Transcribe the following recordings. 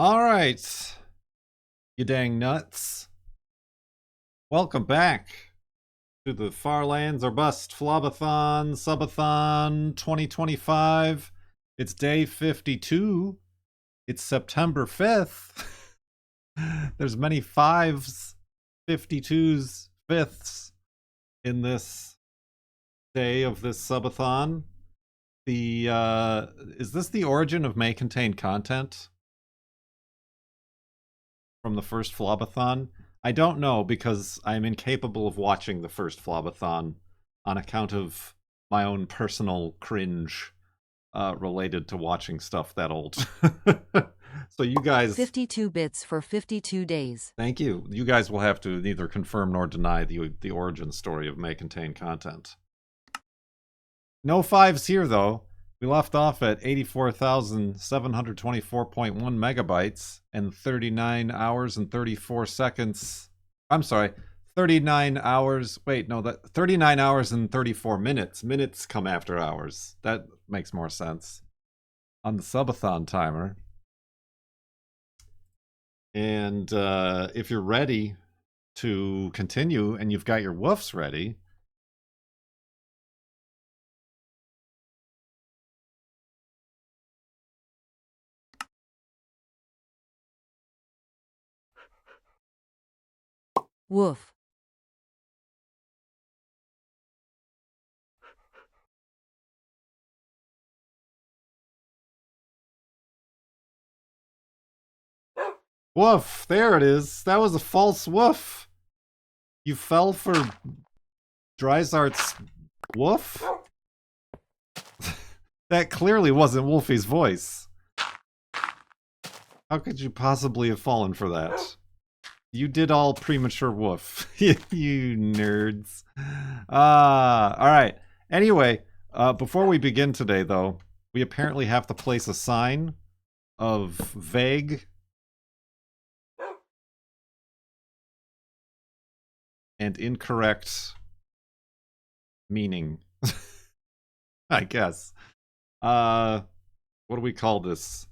All right, you dang nuts. Welcome back to the Farlands or Bust FLoB-a-Thon Subathon 2025. It's day 52. It's September 5th. There's many fives, 52s, fifths in this day of this subathon. Is this the origin of may contain content from the first FLoB-a-Thon? I don't know because I'm incapable of watching the first FLoB-a-Thon on account of my own personal cringe related to watching stuff that old. So you guys... 52 bits for 52 days. Thank you. You guys will have to neither confirm nor deny the origin story of may contain content. No fives here, though. We left off at 84,724.1 megabytes and 39 hours and 34 seconds. I'm sorry, 39 hours. Wait, no, 39 hours and 34 minutes. Minutes come after hours. That makes more sense. On the subathon timer. And if you're ready to continue and you've got your woofs ready, Woof. woof, there it is. That was a false woof. You fell for Dryzart's woof? That clearly wasn't Wolfie's voice. How could you possibly have fallen for that? You did all premature woof. You nerds. Alright. Anyway, before we begin today, though, we apparently have to place a sign of vague and incorrect meaning. I guess. What do we call this?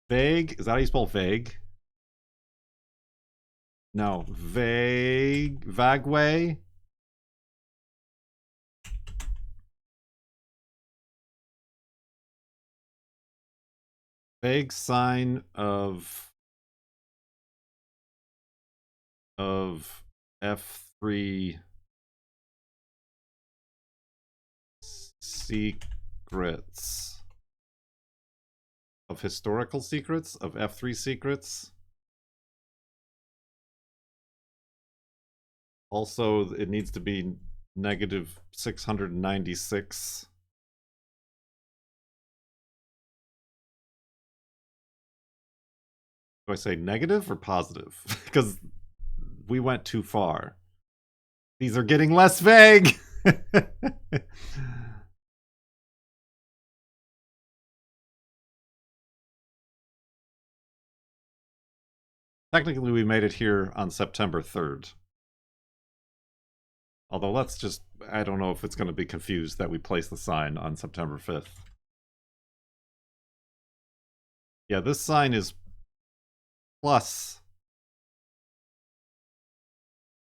Vague? Is that how you spell vague? No. Vagway? Vague sign of F3 secrets. Of historical secrets? Of F3 secrets? Also, it needs to be negative 696. Do I say negative or positive? Because we went too far. These are getting less vague! Technically, we made it here on September 3rd. Although, let's just... I don't know if it's going to be confused that we place the sign on September 5th. Yeah, this sign is plus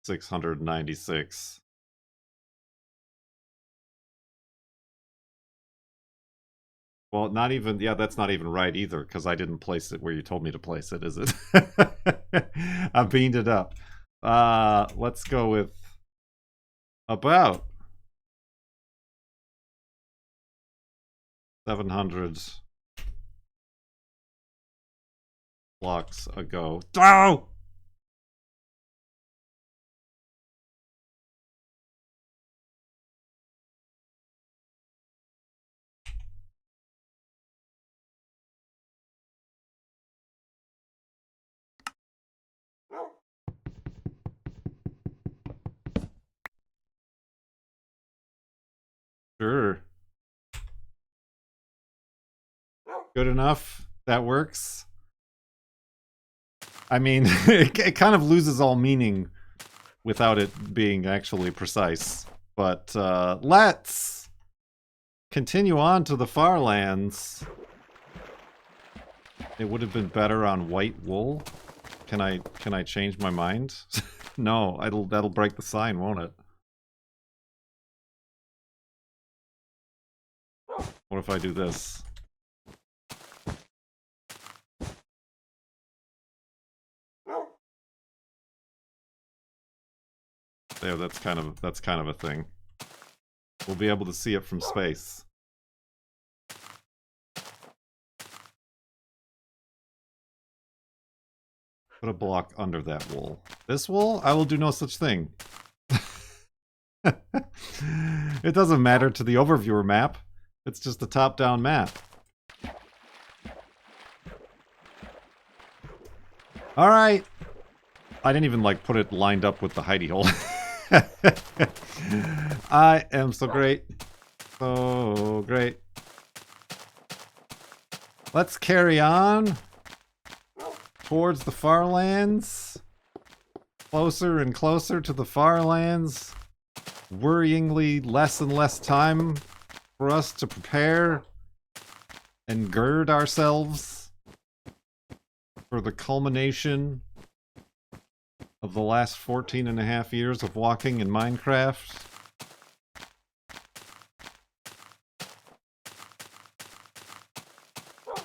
696. Well, not even... Yeah, that's not even right either, because I didn't place it where you told me to place it, is it? I beamed it up. Let's go with... about 700 blocks ago. Oh! Sure. Good enough. That works. I mean, it kind of loses all meaning without it being actually precise. But let's continue on to the Farlands. It would have been better on white wool. Can I change my mind? No, that'll break the sign, won't it? What if I do this? There, that's kind of a thing. We'll be able to see it from space. Put a block under that wool. This wool? I will do no such thing. It doesn't matter to the overviewer map. It's just a top-down map. Alright. I didn't even, like, put it lined up with the hidey hole. I am so great. So great. Let's carry on towards the farlands. Closer and closer to the farlands. Worryingly less and less time for us to prepare and gird ourselves for the culmination of the last 14 and a half years of walking in Minecraft.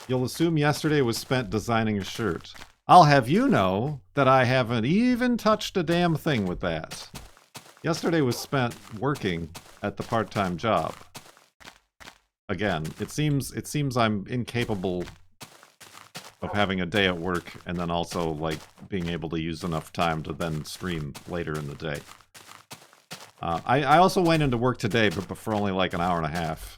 You'll assume yesterday was spent designing a shirt. I'll have you know that I haven't even touched a damn thing with that. Yesterday was spent working at the part-time job. Again, it seems I'm incapable of having a day at work and then also, like, being able to use enough time to then stream later in the day. I also went into work today, but for only like an hour and a half.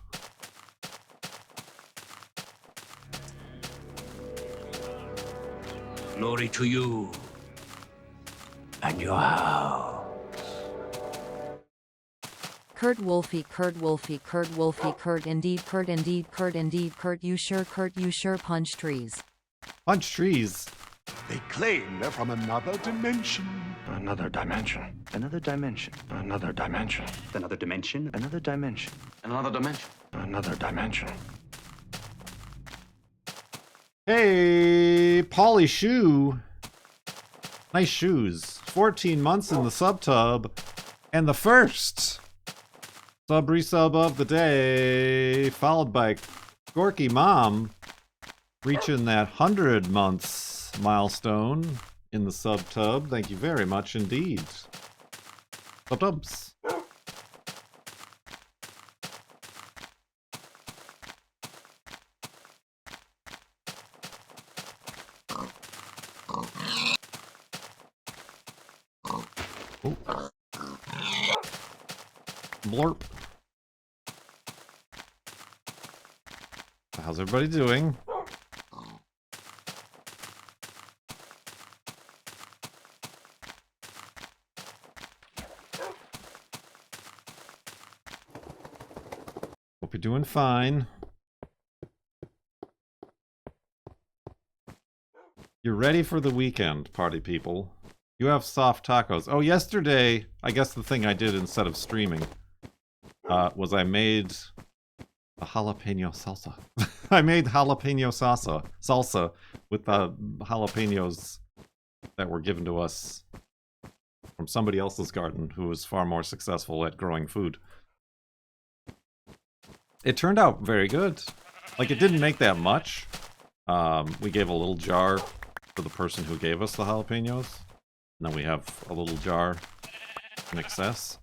Glory to you and your house. Kurt Wolfie, Kurt Wolfie, Kurt Wolfie, Kurt indeed, Kurt indeed, Kurt indeed, Kurt you sure punch trees. Punch trees? They claim they're from another dimension. Another dimension. Another dimension. Another dimension. Another dimension. Another dimension. Another dimension. Another dimension. Hey, Polly Shoe. Nice shoes. 14 months in the subtub. And the first sub-resub of the day, followed by Gorky Mom, reaching that 100 months milestone in the subtub. Thank you very much indeed. Subtubs. Oh. Blurp. How's everybody doing? Hope you're doing fine. You're ready for the weekend, party people. You have soft tacos. Oh, yesterday, I guess the thing I did instead of streaming was I made a jalapeno salsa. I made jalapeno salsa with the jalapenos that were given to us from somebody else's garden who was far more successful at growing food. It turned out very good. Like, it didn't make that much. We gave a little jar for the person who gave us the jalapenos. And then we have a little jar in excess.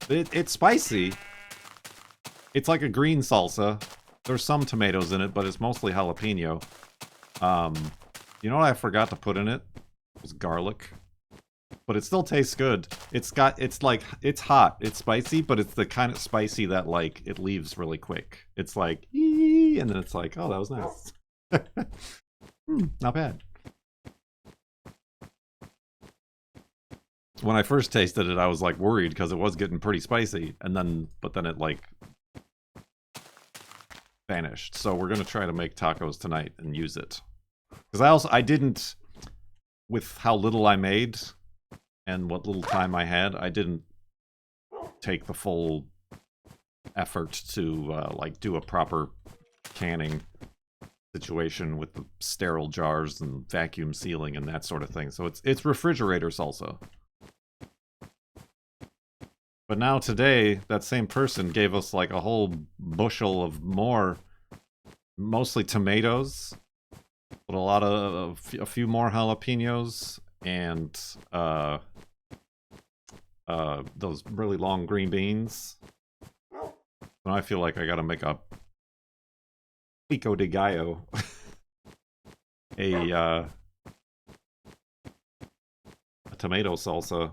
It's spicy. It's like a green salsa. There's some tomatoes in it, but it's mostly jalapeno. You know what I forgot to put in it? It was garlic. But it still tastes good. It's hot, it's spicy, but it's the kind of spicy that, like, it leaves really quick. It's like, ee, and then it's like, oh, that was nice. Not bad. When I first tasted it, I was like worried because it was getting pretty spicy, but then it like vanished. So we're gonna try to make tacos tonight and use it. Because I didn't, with how little I made and what little time I had, I didn't take the full effort to like do a proper canning situation with the sterile jars and vacuum sealing and that sort of thing. So it's refrigerator salsa. But now today, that same person gave us like a whole bushel of more, mostly tomatoes, but a few more jalapenos, and those really long green beans. And I feel like I gotta make a pico de gallo, a tomato salsa.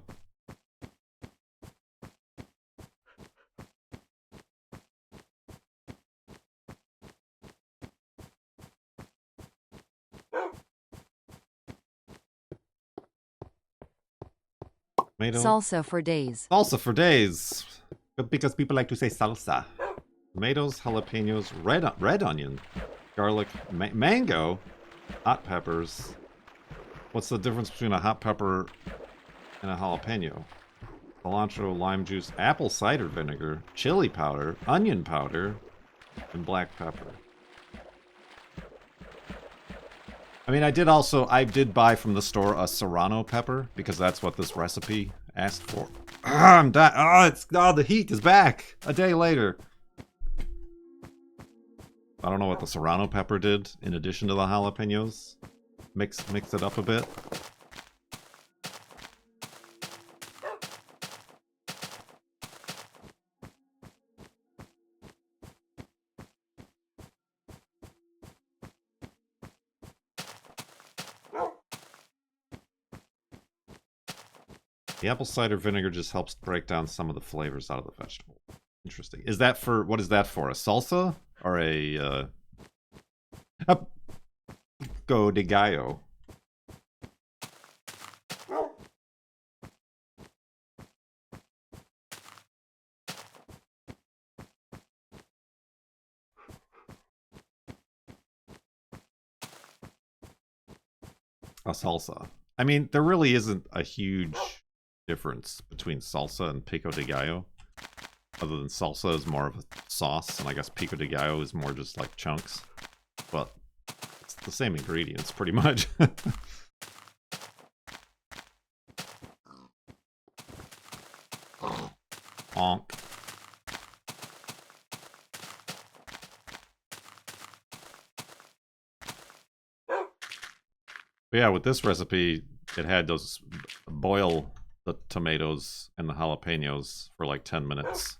Salsa for days. Salsa for days. Because people like to say salsa. Tomatoes, jalapenos, red onion, garlic, mango, hot peppers. What's the difference between a hot pepper and a jalapeno? Cilantro, lime juice, apple cider vinegar, chili powder, onion powder, and black pepper. I mean, I did buy from the store a serrano pepper, because that's what this recipe asked for. I'm dying. The heat is back a day later. I don't know what the serrano pepper did in addition to the jalapenos. Mix it up a bit. The apple cider vinegar just helps break down some of the flavors out of the vegetable. Interesting. Is that for, what is that for? A salsa? Or a pico de gallo? A salsa. I mean, there really isn't a huge difference between salsa and pico de gallo, other than salsa is more of a sauce, and I guess pico de gallo is more just like chunks, but it's the same ingredients pretty much. Honk. But yeah, with this recipe, it had those boil the tomatoes and the jalapenos for like 10 minutes.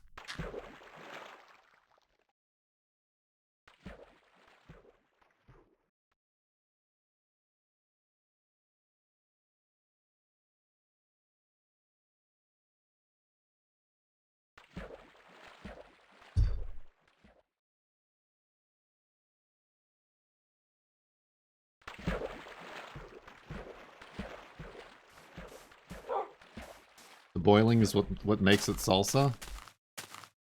The boiling is what makes it salsa.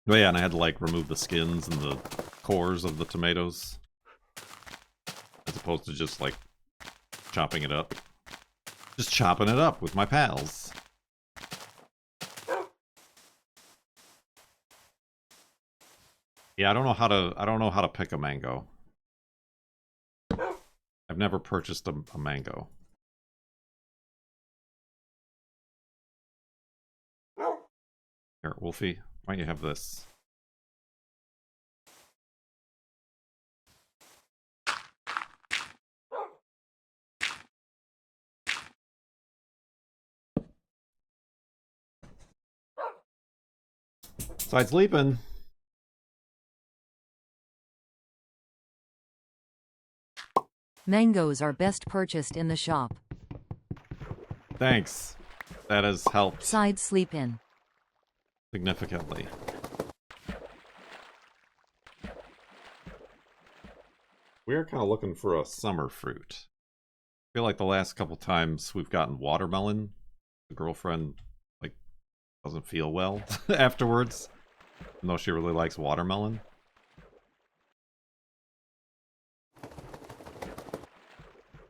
Oh yeah, and I had to like remove the skins and the cores of the tomatoes, as opposed to just like chopping it up. Just chopping it up with my pals. Yeah, I don't know how to pick a mango. I've never purchased a mango. Here, Wolfie, why don't you have this? Besides sleeping. Mangoes are best purchased in the shop. Thanks. That has helped. Side sleep in. Significantly. We are kind of looking for a summer fruit. I feel like the last couple times we've gotten watermelon, the girlfriend like doesn't feel well afterwards, even though she really likes watermelon.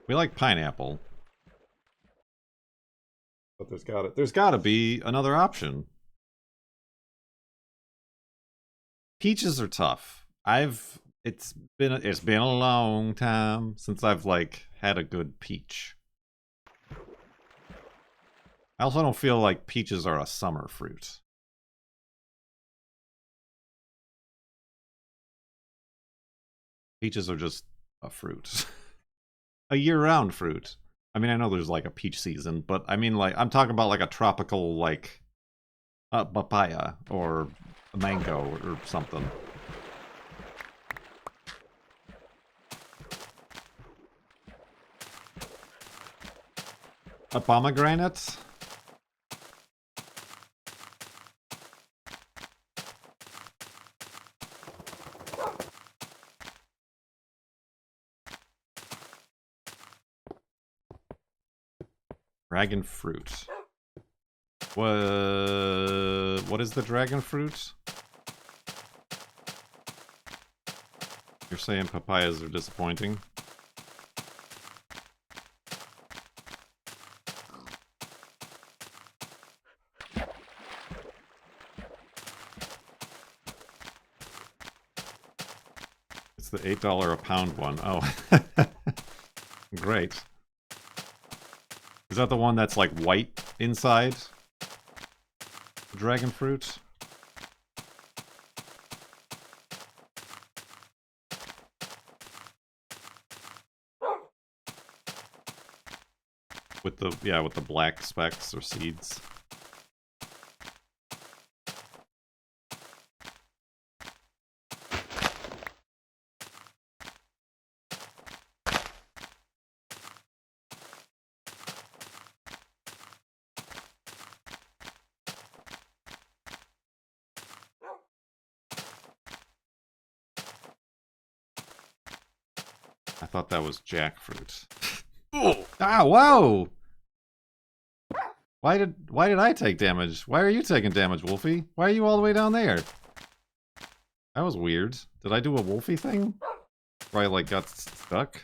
We like pineapple, but there's gotta be another option. Peaches are tough. I've It's been a long time since I've like had a good peach. I also don't feel like peaches are a summer fruit. Peaches are just a fruit. A year-round fruit. I mean, I know there's like a peach season, but I mean like I'm talking about like a tropical like papaya or a mango or something. A pomegranate? Dragon fruit. What is the dragon fruit? You're saying papayas are disappointing? It's the $8 a pound one. Oh. Great. Is that the one that's like white inside? Dragon fruit? With the black specks or seeds. I thought that was jackfruit. Oh! Ah, whoa! Why did I take damage? Why are you taking damage, Wolfie? Why are you all the way down there? That was weird. Did I do a Wolfie thing? Where I like got stuck?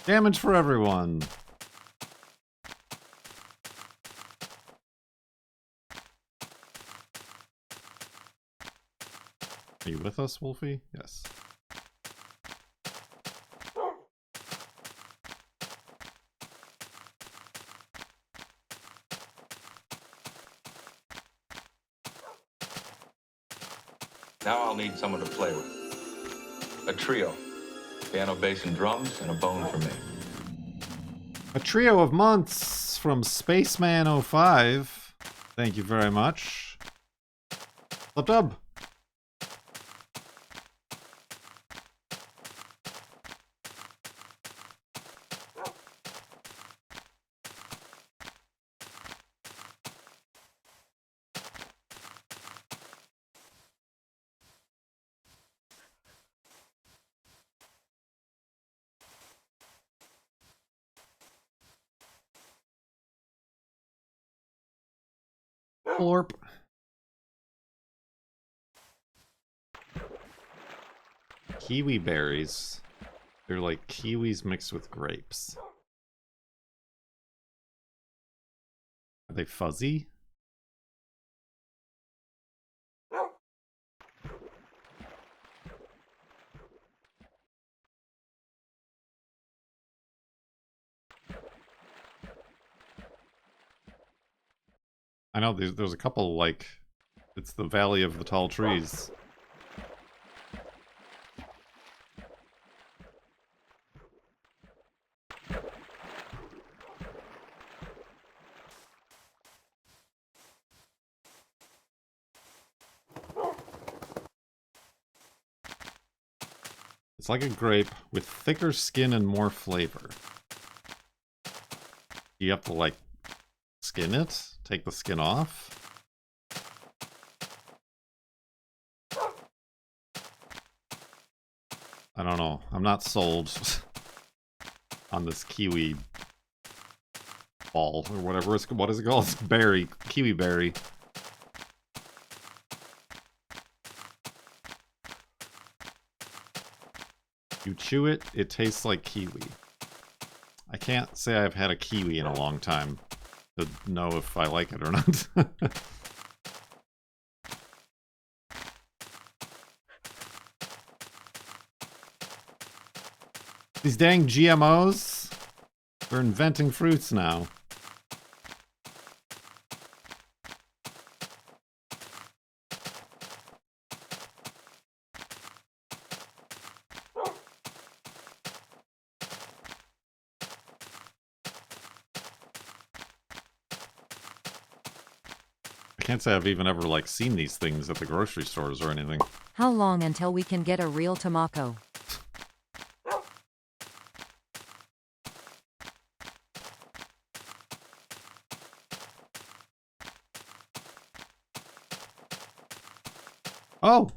Damage for everyone! Are you with us, Wolfie? Yes. Now I'll need someone to play with. A trio. Piano, bass, and drums, and a bone for me. A trio of months from Spaceman05. Thank you very much. Dub. Orp. Kiwi berries. They're like kiwis mixed with grapes. Are they fuzzy? I know there's a couple, like, it's the Valley of the Tall Trees. It's like a grape with thicker skin and more flavor. You have to, like, skin it? Take the skin off? I don't know. I'm not sold on this kiwi ball or whatever it's, what is it called? It's berry. Kiwi berry. You chew it, it tastes like kiwi. I can't say I've had a kiwi in a long time to know if I like it or not. These dang GMOs. They're inventing fruits now. I can't say I've even ever, like, seen these things at the grocery stores or anything. How long until we can get a real tomaco? Oh!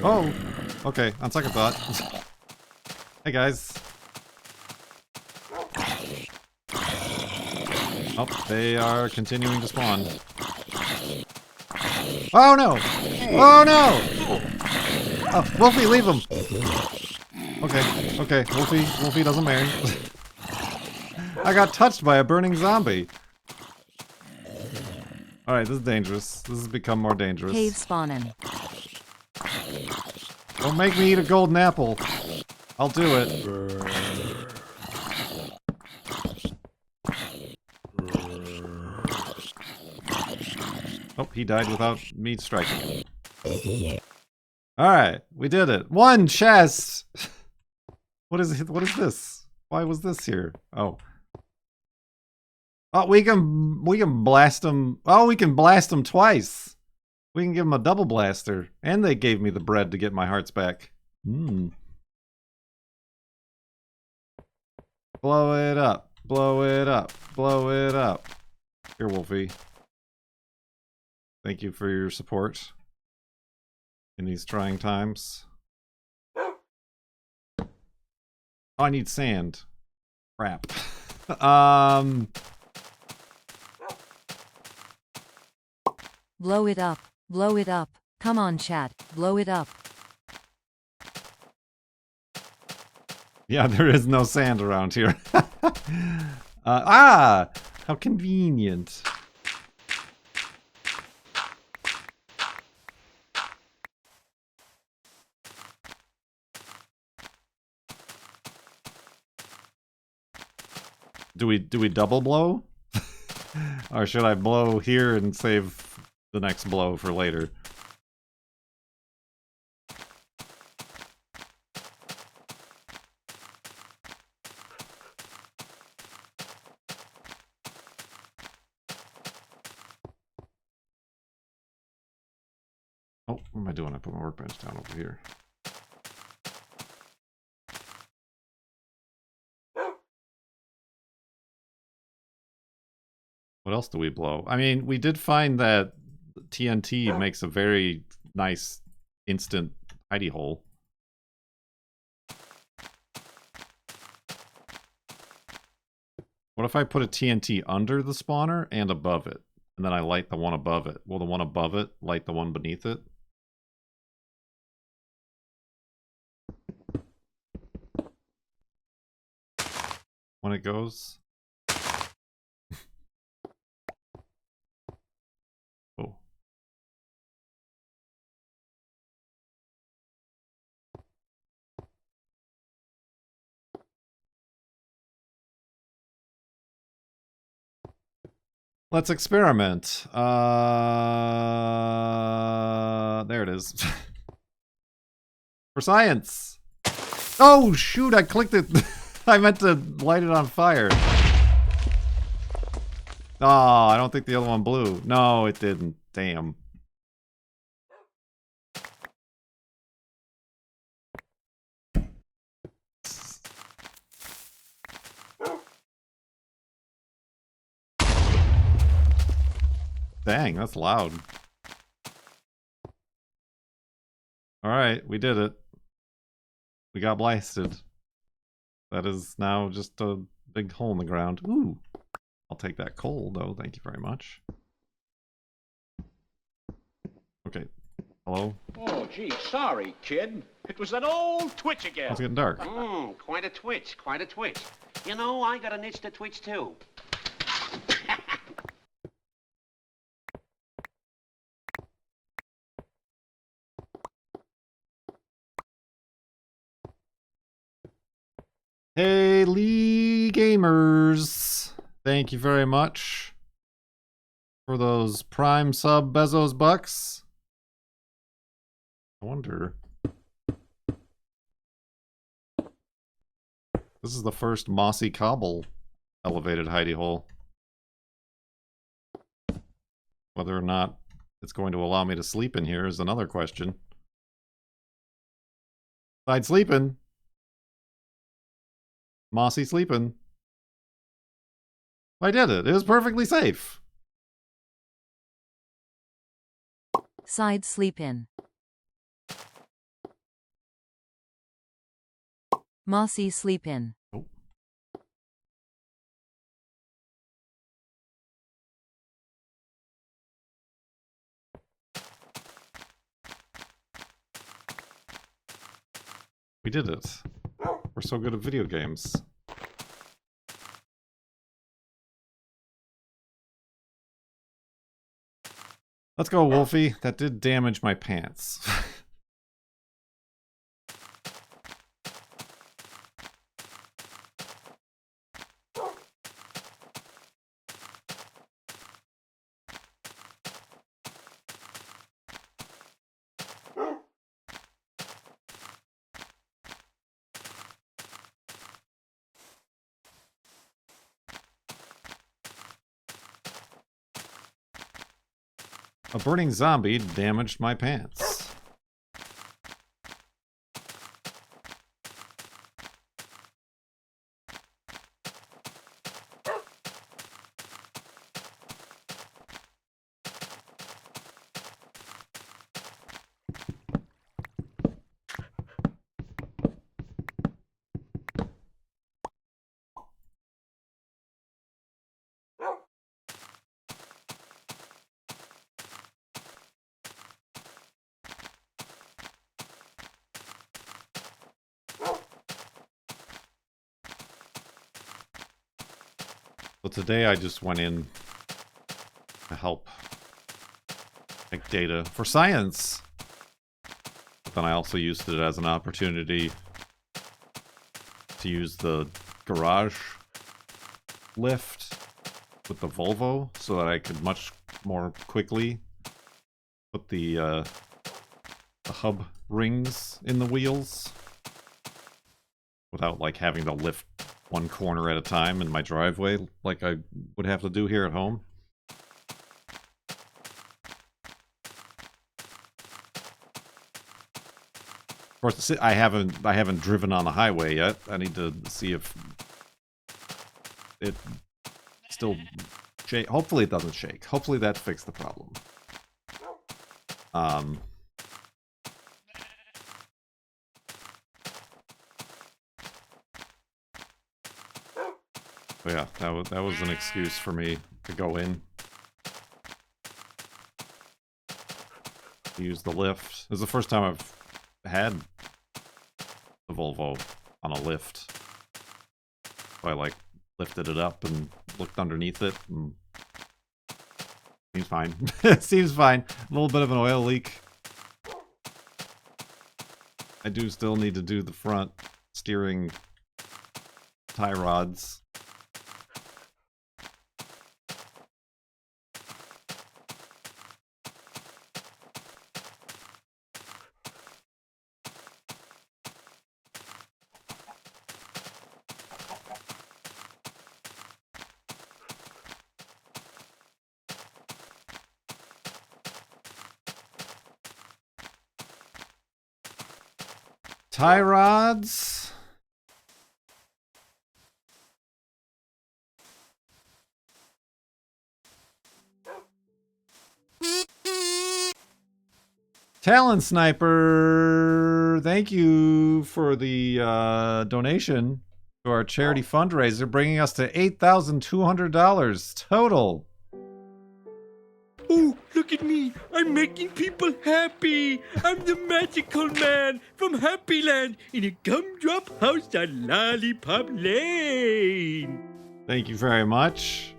Oh! Okay, on second thought. Hey guys. Oh, they are continuing to spawn. Oh no! Oh no! Oh, Wolfie, leave him! Okay, okay, Wolfie doesn't marry. I got touched by a burning zombie. Alright, this is dangerous. This has become more dangerous. Cave spawning. Don't make me eat a golden apple. I'll do it. Oh, he died without me striking him. Alright, we did it. One chest! What is this? Why was this here? Oh. Oh, we can blast him. Oh, we can blast him twice. We can give him a double blaster. And they gave me the bread to get my hearts back. Blow it up. Blow it up. Blow it up. Here, Wolfie. Thank you for your support in these trying times. Oh, I need sand. Crap. Blow it up. Blow it up. Come on, chat. Blow it up. Yeah, there is no sand around here. How convenient. Do we double blow? Or should I blow here and save the next blow for later? Oh, what am I doing? I put my workbench down over here. What else do we blow? I mean, we did find that TNT makes a very nice instant hidey hole. What if I put a TNT under the spawner and above it? And then I light the one above it. Will the one above it light the one beneath it? When it goes? Oh. Let's experiment. There it is. For science. Oh, shoot, I clicked it. I meant to light it on fire. Oh, I don't think the other one blew. No, it didn't. Damn. Dang, that's loud. Alright, we did it. We got blasted. That is now just a big hole in the ground. Ooh. I'll take that coal, though. Thank you very much. Okay. Hello? Oh, gee, sorry, kid. It was that old twitch again. It's getting dark. Quite a twitch, quite a twitch. You know, I got an itch to twitch, too. Hey, Lee Gamers. Thank you very much for those Prime sub Bezos bucks. I wonder. This is the first mossy cobble elevated hidey hole. Whether or not it's going to allow me to sleep in here is another question. Side sleeping. Mossy sleeping. I did it. It was perfectly safe. Side sleep in. Mossy sleep in. Oh. We did it. We're so good at video games. Let's go, Wolfie. That did damage my pants. A burning zombie damaged my pants. So today I just went in to help make data for science. But then I also used it as an opportunity to use the garage lift with the Volvo so that I could much more quickly put the hub rings in the wheels without like having to lift one corner at a time in my driveway like I would have to do here at home. Of course, I haven't driven on the highway yet. I need to see if it still shake. Hopefully it doesn't shake. Hopefully that fixed the problem. But yeah, that was an excuse for me to go in. Use the lift. This is the first time I've had the Volvo on a lift. So I like lifted it up and looked underneath it and seems fine. It seems fine. A little bit of an oil leak. I do still need to do the front steering tie rods. Tie rods. Talent Sniper, thank you for the donation to our charity fundraiser, bringing us to $8,200 total. Oh, look at me. I'm making people happy. I'm the magical man from Happy Land in a gumdrop house on Lollipop Lane. Thank you very much.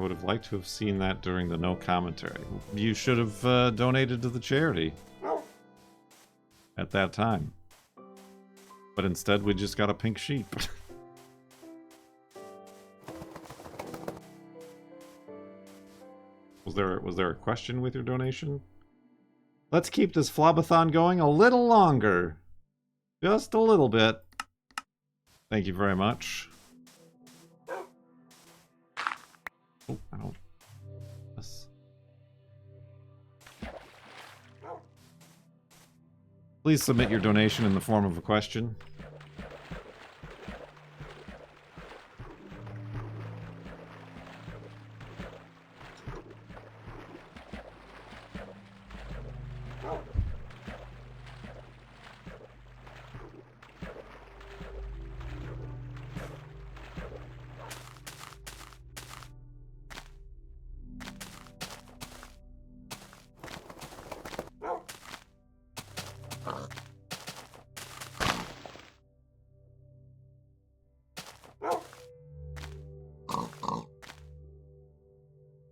I would have liked to have seen that during the no commentary. You should have donated to the charity at that time. But instead, we just got a pink sheep. Was there a question with your donation? Let's keep this FLoB-a-Thon going a little longer. Just a little bit. Thank you very much. Oh, I don't... Yes. Please submit your donation in the form of a question.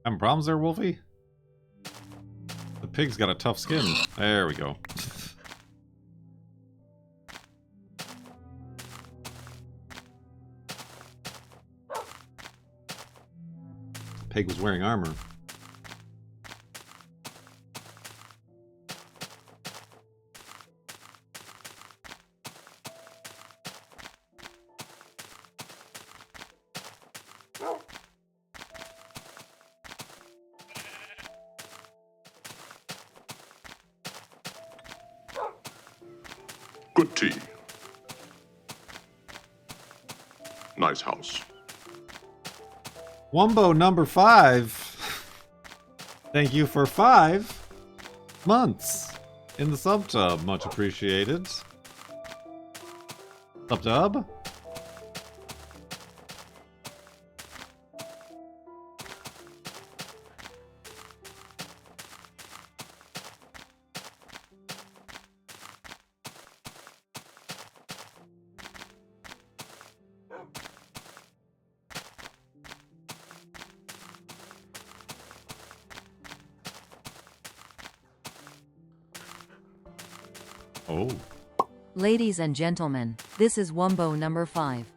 Having problems there, Wolfie? The pig's got a tough skin. There we go. The pig was wearing armor. Good tea. Nice house. Wumbo number 5. Thank you for 5 months in the subtub. Much appreciated. Subtub? Oh. Ladies and gentlemen, this is Wumbo number 5.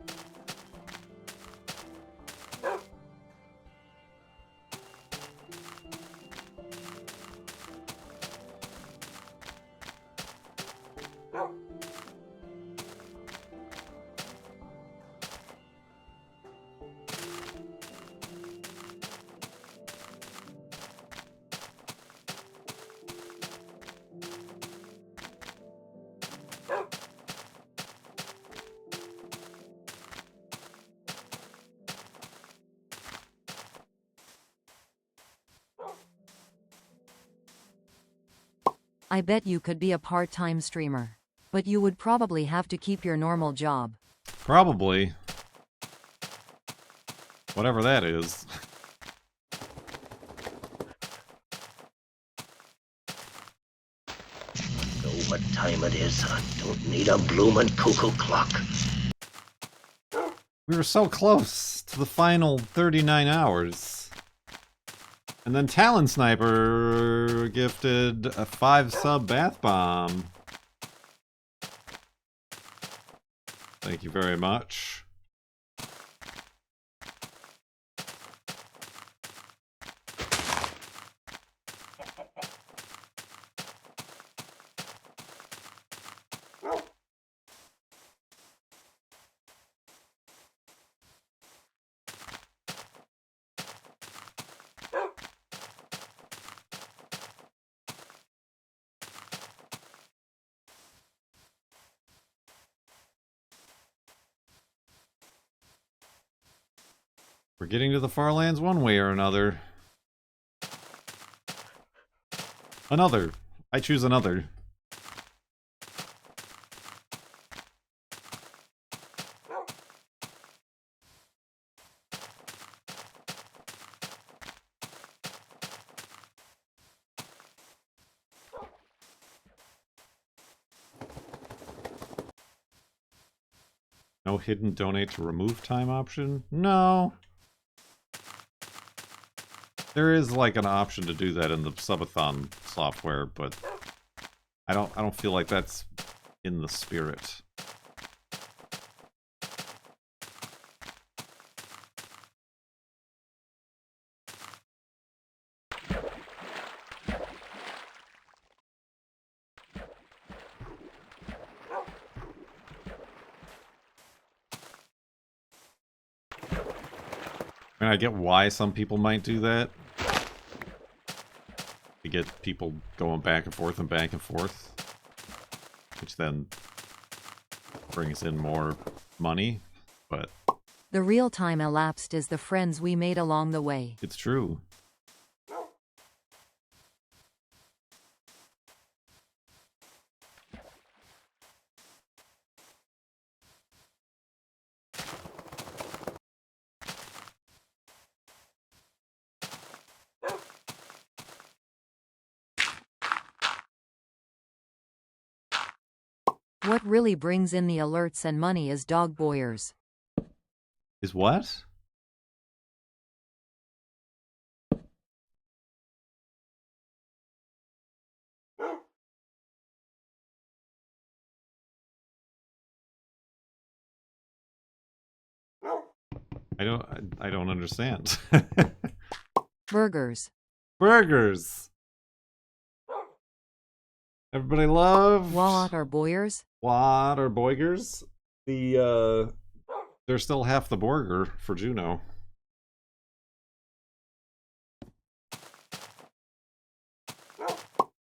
I bet you could be a part-time streamer. But you would probably have to keep your normal job. Probably. Whatever that is. Know what time it is. I don't need a bloomin' cuckoo clock. We were so close to the final 39 hours. And then Talon Sniper gifted a 5-sub bath bomb. Thank you very much. We're getting to the Farlands one way or another. Another. I choose another. No hidden donate to remove time option? No. There is like an option to do that in the Subathon software, but I don't feel like that's in the spirit. I mean, I get why some people might do that. To get people going back and forth, which then brings in more money, but... The real time elapsed is the friends we made along the way. It's true. What really brings in the alerts and money is dog boyers. Is what? I don't understand. Burgers. Burgers. Everybody loves What are boyers? What are boigers? They're still half the burger for Juno.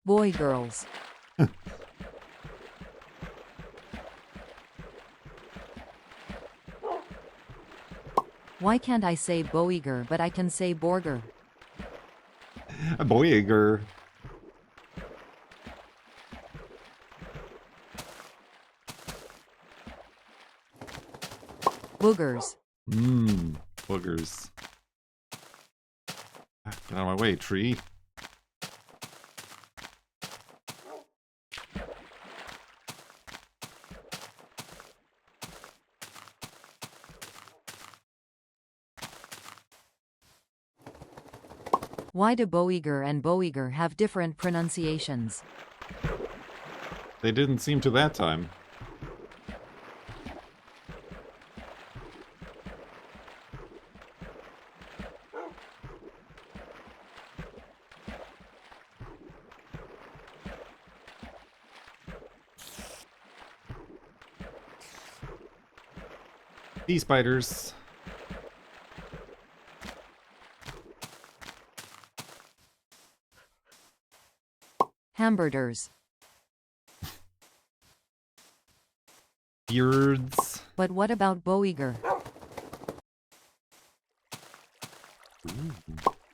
Boy girls. Why can't I say boiger but I can say borger? A boiger. Boogers. Mmm, boogers. Get out of my way, tree. Why do boiger and boiger have different pronunciations? They didn't seem to that time. Bee spiders. Hamburgers. Beards. But what about boiger?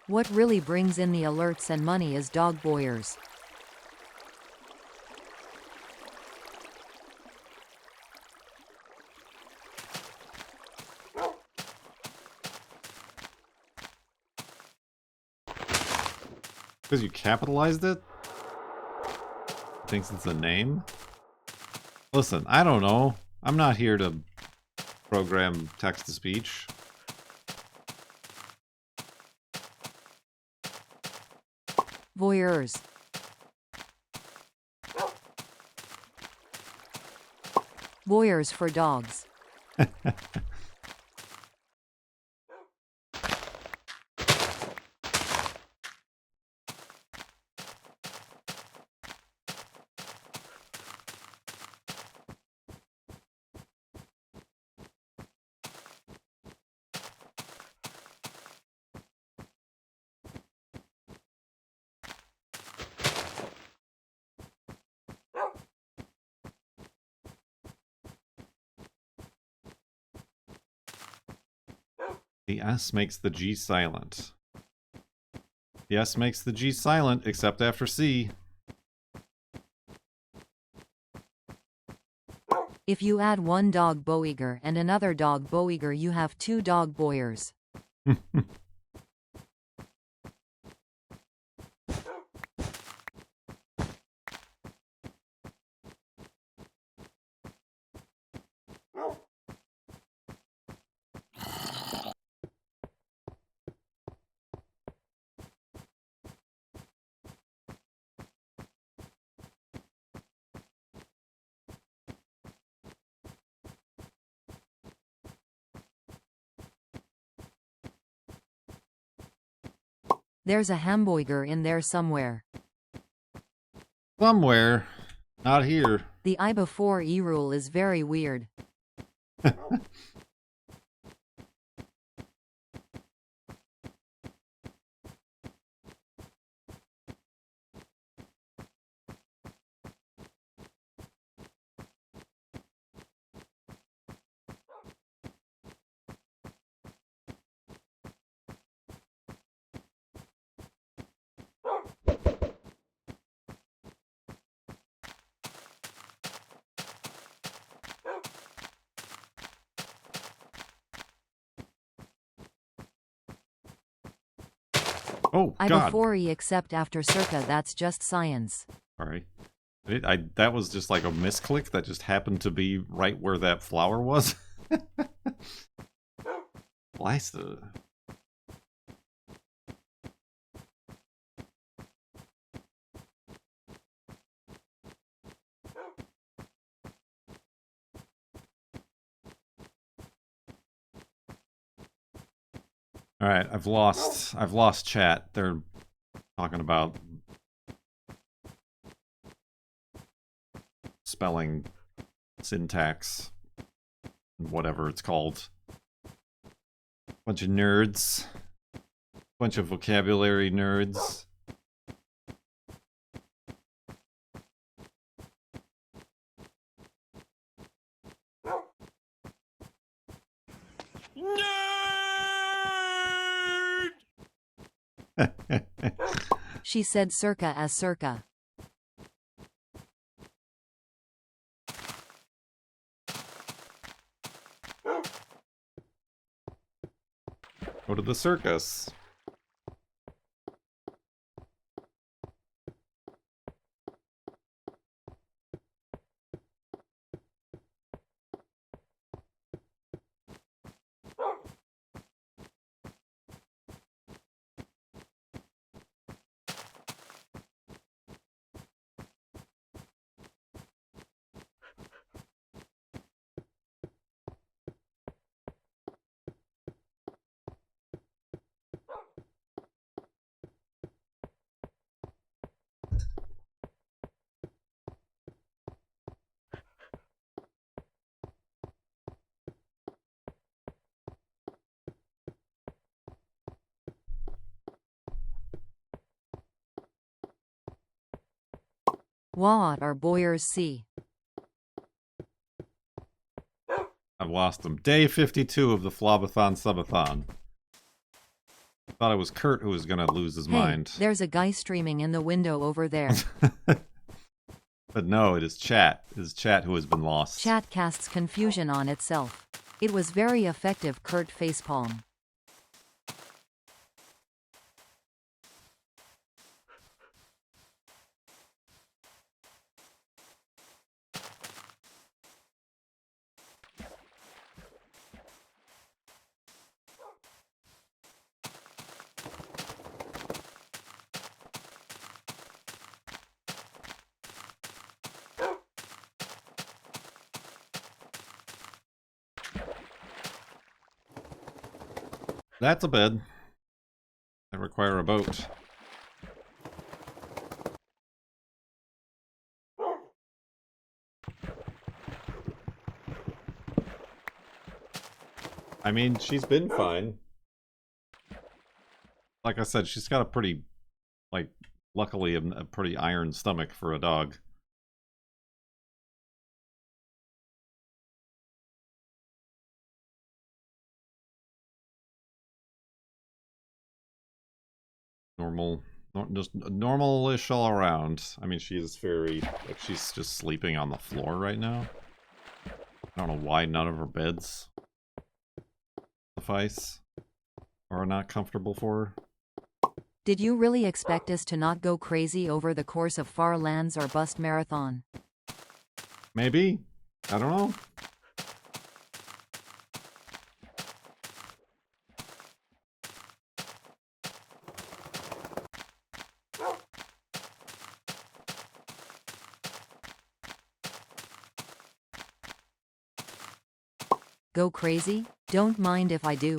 What really brings in the alerts and money is dog boyers. Because you capitalized it? Thinks it's a name? Listen, I don't know. I'm not here to program text-to-speech. Voyeurs. Voyeurs for dogs. The S makes the G silent. The S makes the G silent, except after C. If you add one dog boiger and another dog boiger, you have two dog boyers. There's a hamburger in there somewhere. Somewhere. Not here. The I before E rule is very weird. Oh, I God. before E except after circa, that's just science. Sorry. That was just like a misclick that just happened to be right where that flower was. Lysa. All right, I've lost chat. They're talking about spelling syntax, whatever it's called. Bunch of nerds. Bunch of vocabulary nerds. She said circa as circa. Go to the circus. What are Boyers C? I've lost them. Day 52 of the FLoB-a-Thon Subathon. Thought it was Kurt who was gonna lose his mind. There's a guy streaming in the window over there. But no, it is chat. It is chat who has been lost. Chat casts confusion on itself. It was very effective, Kurt facepalm. That's a bed. I require a boat. I mean, she's been fine. Like I said, she's got a pretty, like, luckily a pretty iron stomach for a dog. Just normal-ish all around. I mean, she is very, like, she's just sleeping on the floor right now. I don't know why none of her beds suffice or are not comfortable for her. Did you really expect us to not go crazy over the course of Farlands or Bust Marathon? Maybe. I don't know. Go crazy? Don't mind if I do.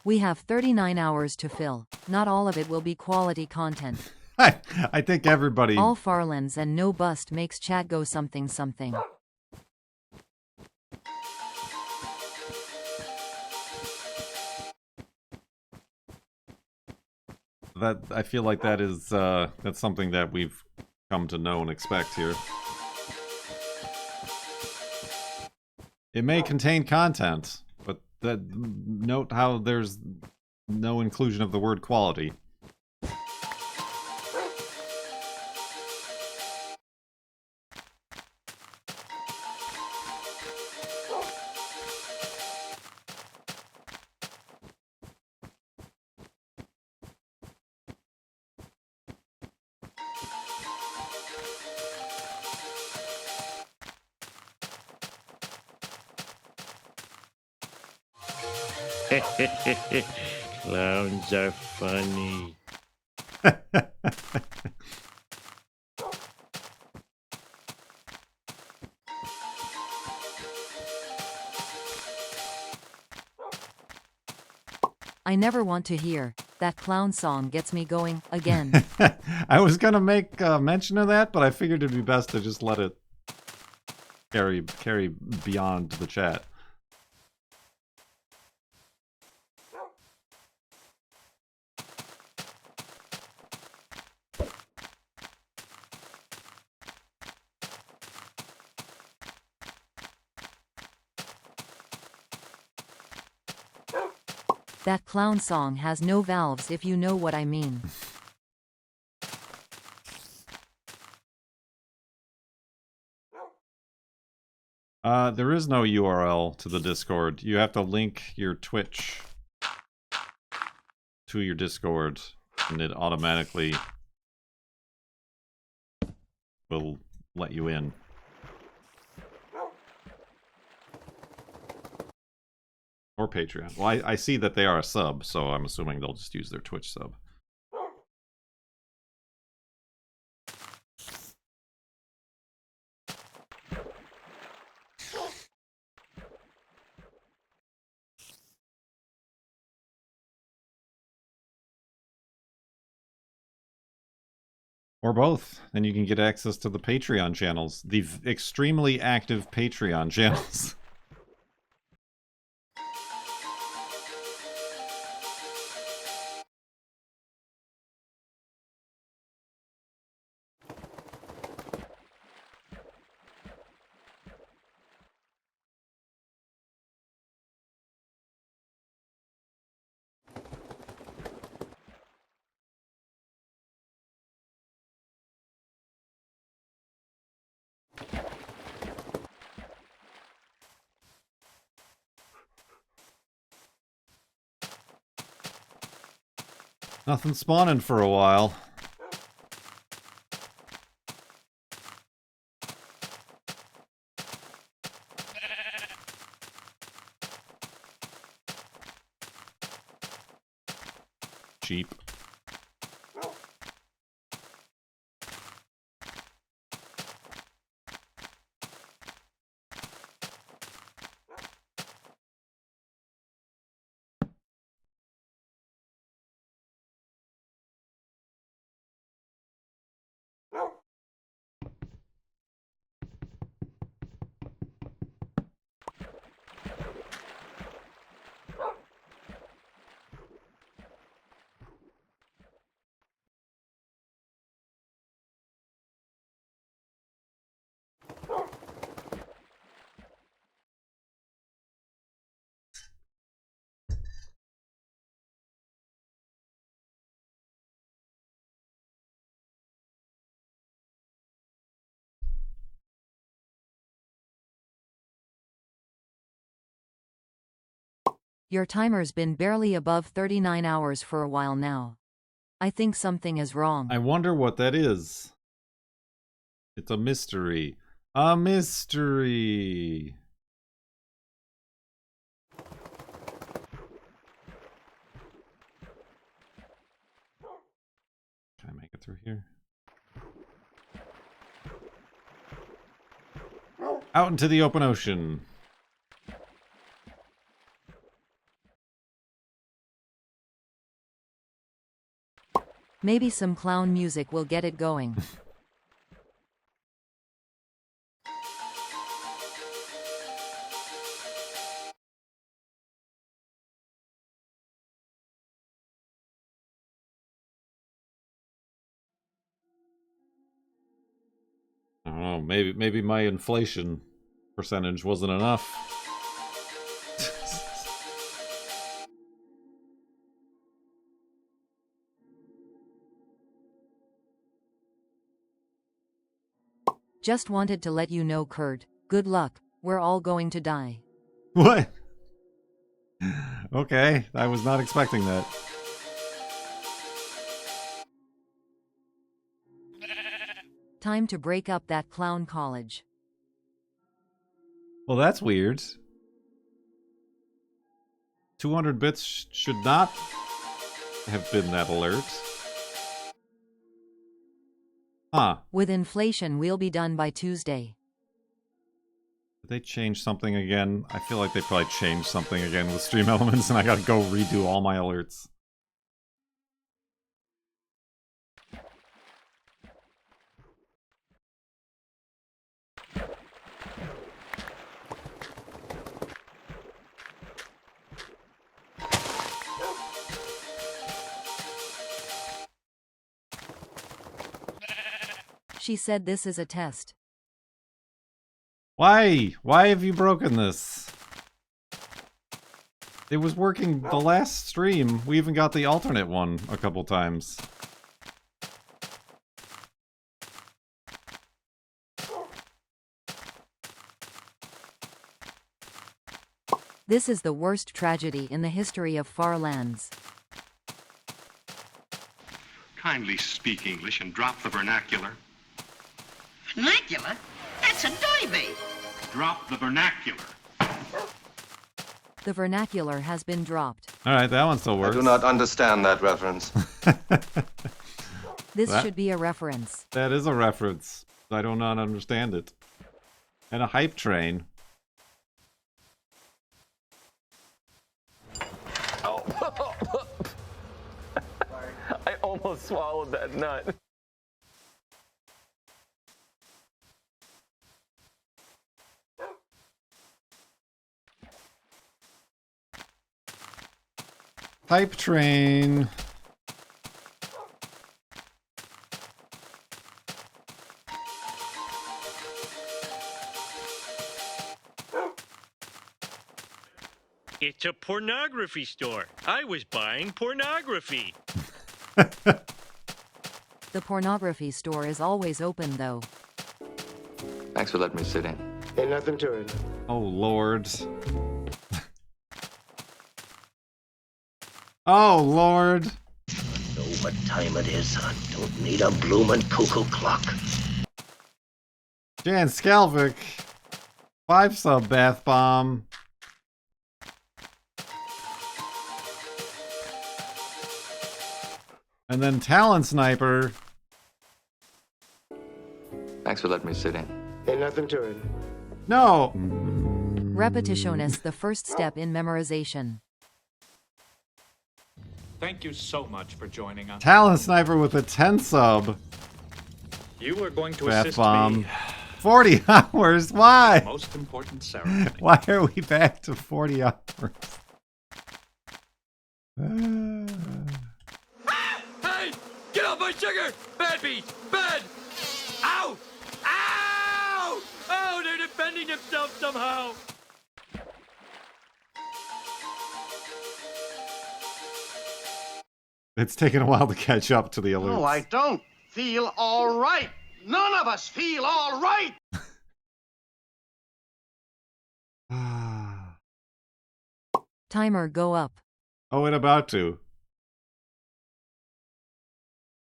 We have 39 hours to fill. Not all of it will be quality content. I think everybody... All farlands and no bust makes chat go something something. That I feel like that is that's something that we've come to know and expect here. It may contain content, but note how there's no inclusion of the word quality. Clowns are funny. I never want to hear. That clown song gets me going again. I was gonna make mention of that, but I figured it'd be best to just let it carry beyond the chat. That clown song has no valves, if you know what I mean. There is no URL to the Discord. You have to link your Twitch to your Discord, and it automatically will let you in. Or Patreon. Well, I see that they are a sub, so I'm assuming they'll just use their Twitch sub. Or both. Then you can get access to the Patreon channels. The extremely active Patreon channels. Nothing spawning for a while. Cheap. Your timer's been barely above 39 hours for a while now. I think something is wrong. I wonder what that is. It's a mystery. A mystery. Can I make it through here? Out into the open ocean. Maybe some clown music will get it going. I don't know, maybe my inflation percentage wasn't enough. Just wanted to let you know, Kurt. Good luck. We're all going to die. What? Okay, I was not expecting that. Time to break up that clown college. Well, that's weird. 200 bits should not have been that alert. Huh. With inflation, we'll be done by Tuesday. Did they change something again? I feel like they probably changed something again with Stream Elements and I gotta go redo all my alerts. She said this is a test. Why? Why have you broken this? It was working the last stream. We even got the alternate one a couple times. This is the worst tragedy in the history of Farlands. Kindly speak English and drop the vernacular. Vernacular? That's a doiby. Drop the vernacular. The vernacular has been dropped. Alright, that one still works. I do not understand that reference. This should be a reference. That is a reference. I do not understand it. And a hype train. Oh. I almost swallowed that nut. Hype train. It's a pornography store. I was buying pornography. The pornography store is always open, though. Thanks for letting me sit in. Ain't nothing to it. Oh, Lord. Oh, Lord. Know what time it is. I don't need a bloomin' cuckoo clock. Jan Skalvik. 5 sub bath bomb. And then Talon Sniper. Thanks for letting me sit in. Ain't nothing to it. No. Repetition is the first step in memorization. Thank you so much for joining us. Talon Sniper with a 10 sub. You are going to Bath assist bomb. me 40 hours. Why? in the most important ceremony. Why are we back to 40 hours? Hey! Get off my sugar! Bad beat! Bad! Ow! Ow! Oh, they're defending themselves somehow! It's taken a while to catch up to the alerts. No, I don't feel all right. None of us feel all right. Timer go up. Oh, and about to.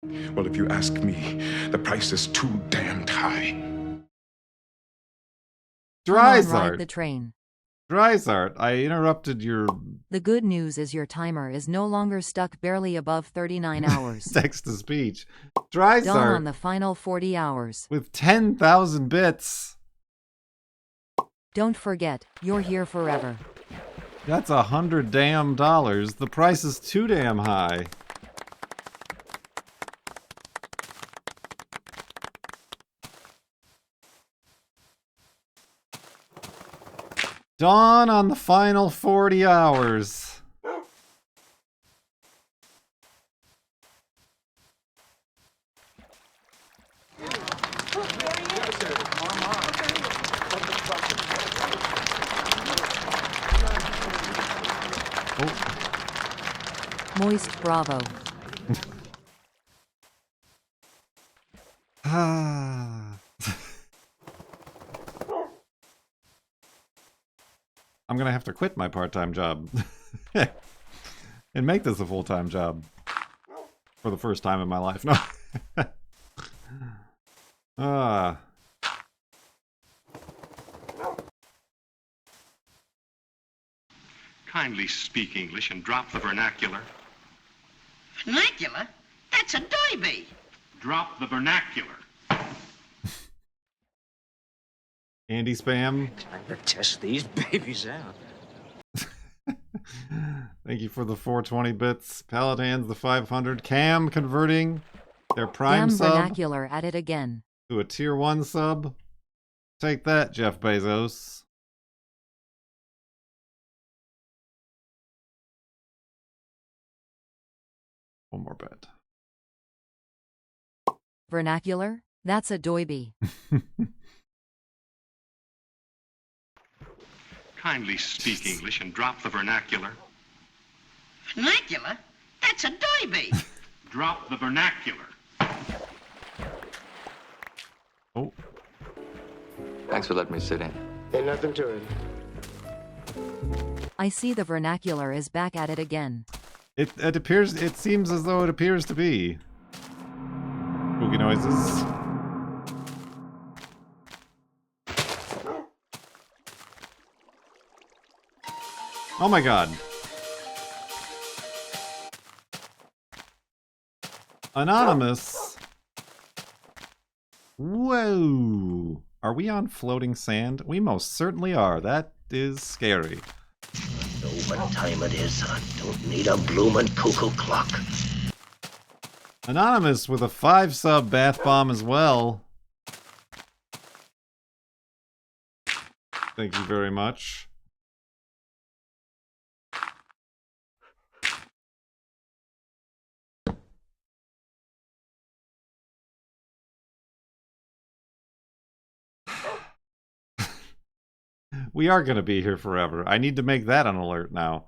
Well, if you ask me, the price is too damned high. Come on, ride Dryzart. the train. Dryzart, I interrupted your The good news is your timer is no longer stuck barely above 39 hours. text-to-speech. Done on Dryzart the final 40 hours. with 10,000 bits. Don't forget, you're here forever. That's $100 damn. The price is too damn high. Dawn on the final 40 hours. Moist Bravo. Ah. I'm gonna have to quit my part-time job and make this a full-time job for the first time in my life. No. Ah. Kindly speak English and drop the vernacular. Vernacular? That's a derby. Drop the vernacular. Andy spam. Time to test these babies out. Thank you for the 420 bits. Paladins, the 500. Cam converting their prime Damn sub vernacular at it again. to a tier 1 sub. Take that, Jeff Bezos. One more bet. Vernacular? That's a doiby. Kindly speak English and drop the vernacular. Vernacular? That's a derby. Drop the vernacular. Oh. Thanks for letting me sit in. Ain't nothing to it. I see the vernacular is back at it again. It appears, it seems as though it appears to be. Spooky noises. Oh my god. Anonymous. Whoa. Are we on floating sand? We most certainly are. That is scary. Know what time it is. I don't need a bloomin' cuckoo clock. Anonymous with a 5 sub bath bomb as well. Thank you very much. We are going to be here forever. I need to make that an alert now.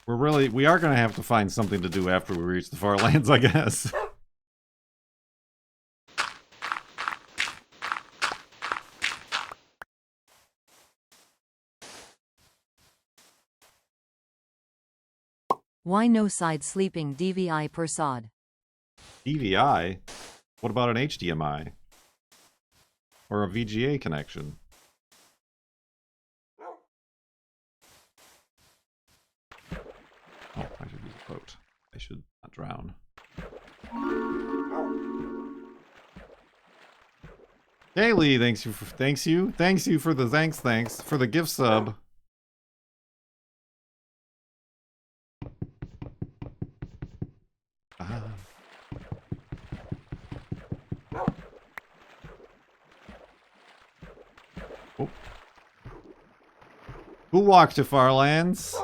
We are going to have to find something to do after we reach the farlands, I guess. Why no side sleeping DVI per sod? DVI? What about an HDMI? Or a VGA connection? Oh, I should use a boat. I should not drown. Kaylee, thanks you for the thanks for the gift sub. Oh. Who walked to Farlands?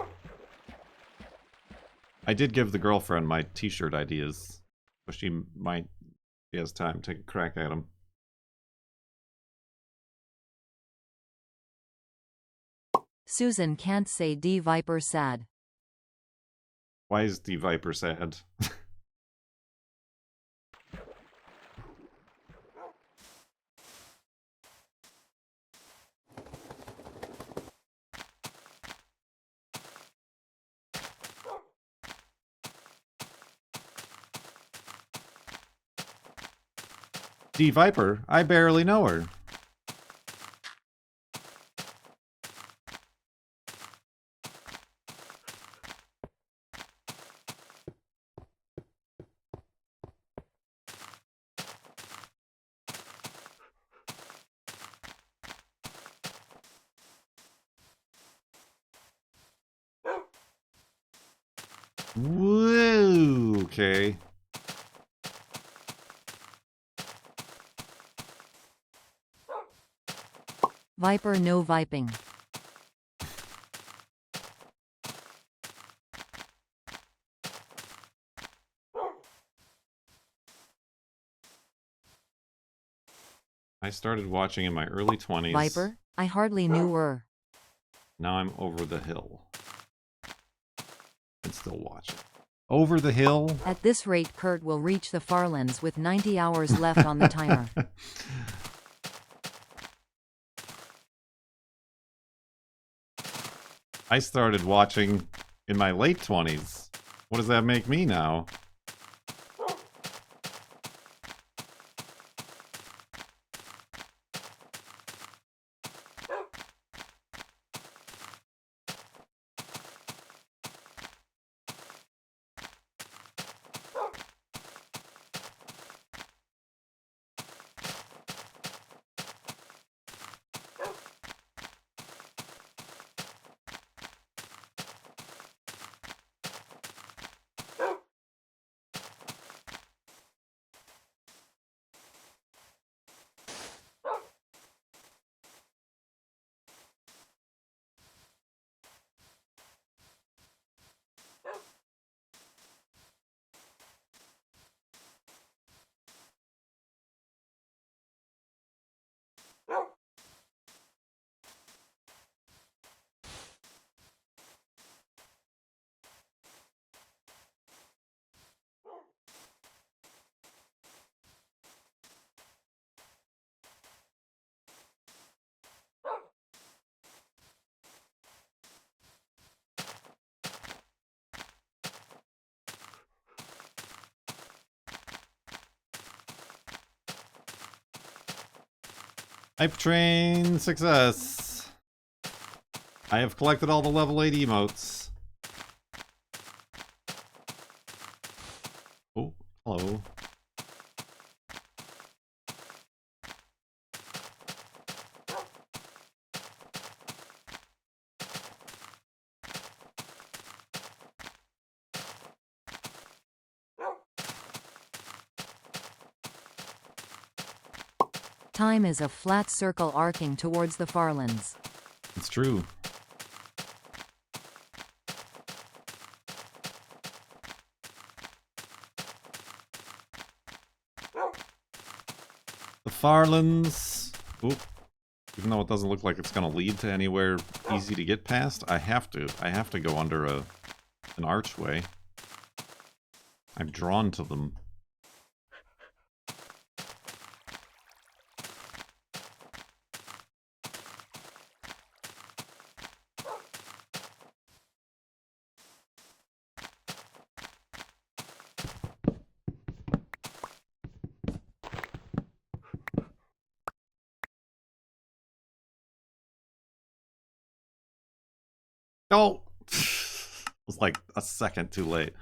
I did give the girlfriend my t-shirt ideas, so she might, if she has time, take a crack at them. Susan can't say D Viper sad. Why is the Viper sad? D Viper? I barely know her. Woo, okay. Viper no viping. I started watching in my early 20s. Viper? I hardly knew her. Now I'm over the hill. And still watching. Over the hill? At this rate, Kurt will reach the farlands with 90 hours left on the timer. I started watching in my late 20s. What does that make me now? Hype train success. I have collected all the level 8 emotes. Oh, hello. Time is a flat circle arcing towards the farlands. It's true. The farlands. Oop. Even though it doesn't look like it's going to lead to anywhere easy to get past, I have to go under an archway. I'm drawn to them. Oh! It was like a second too late.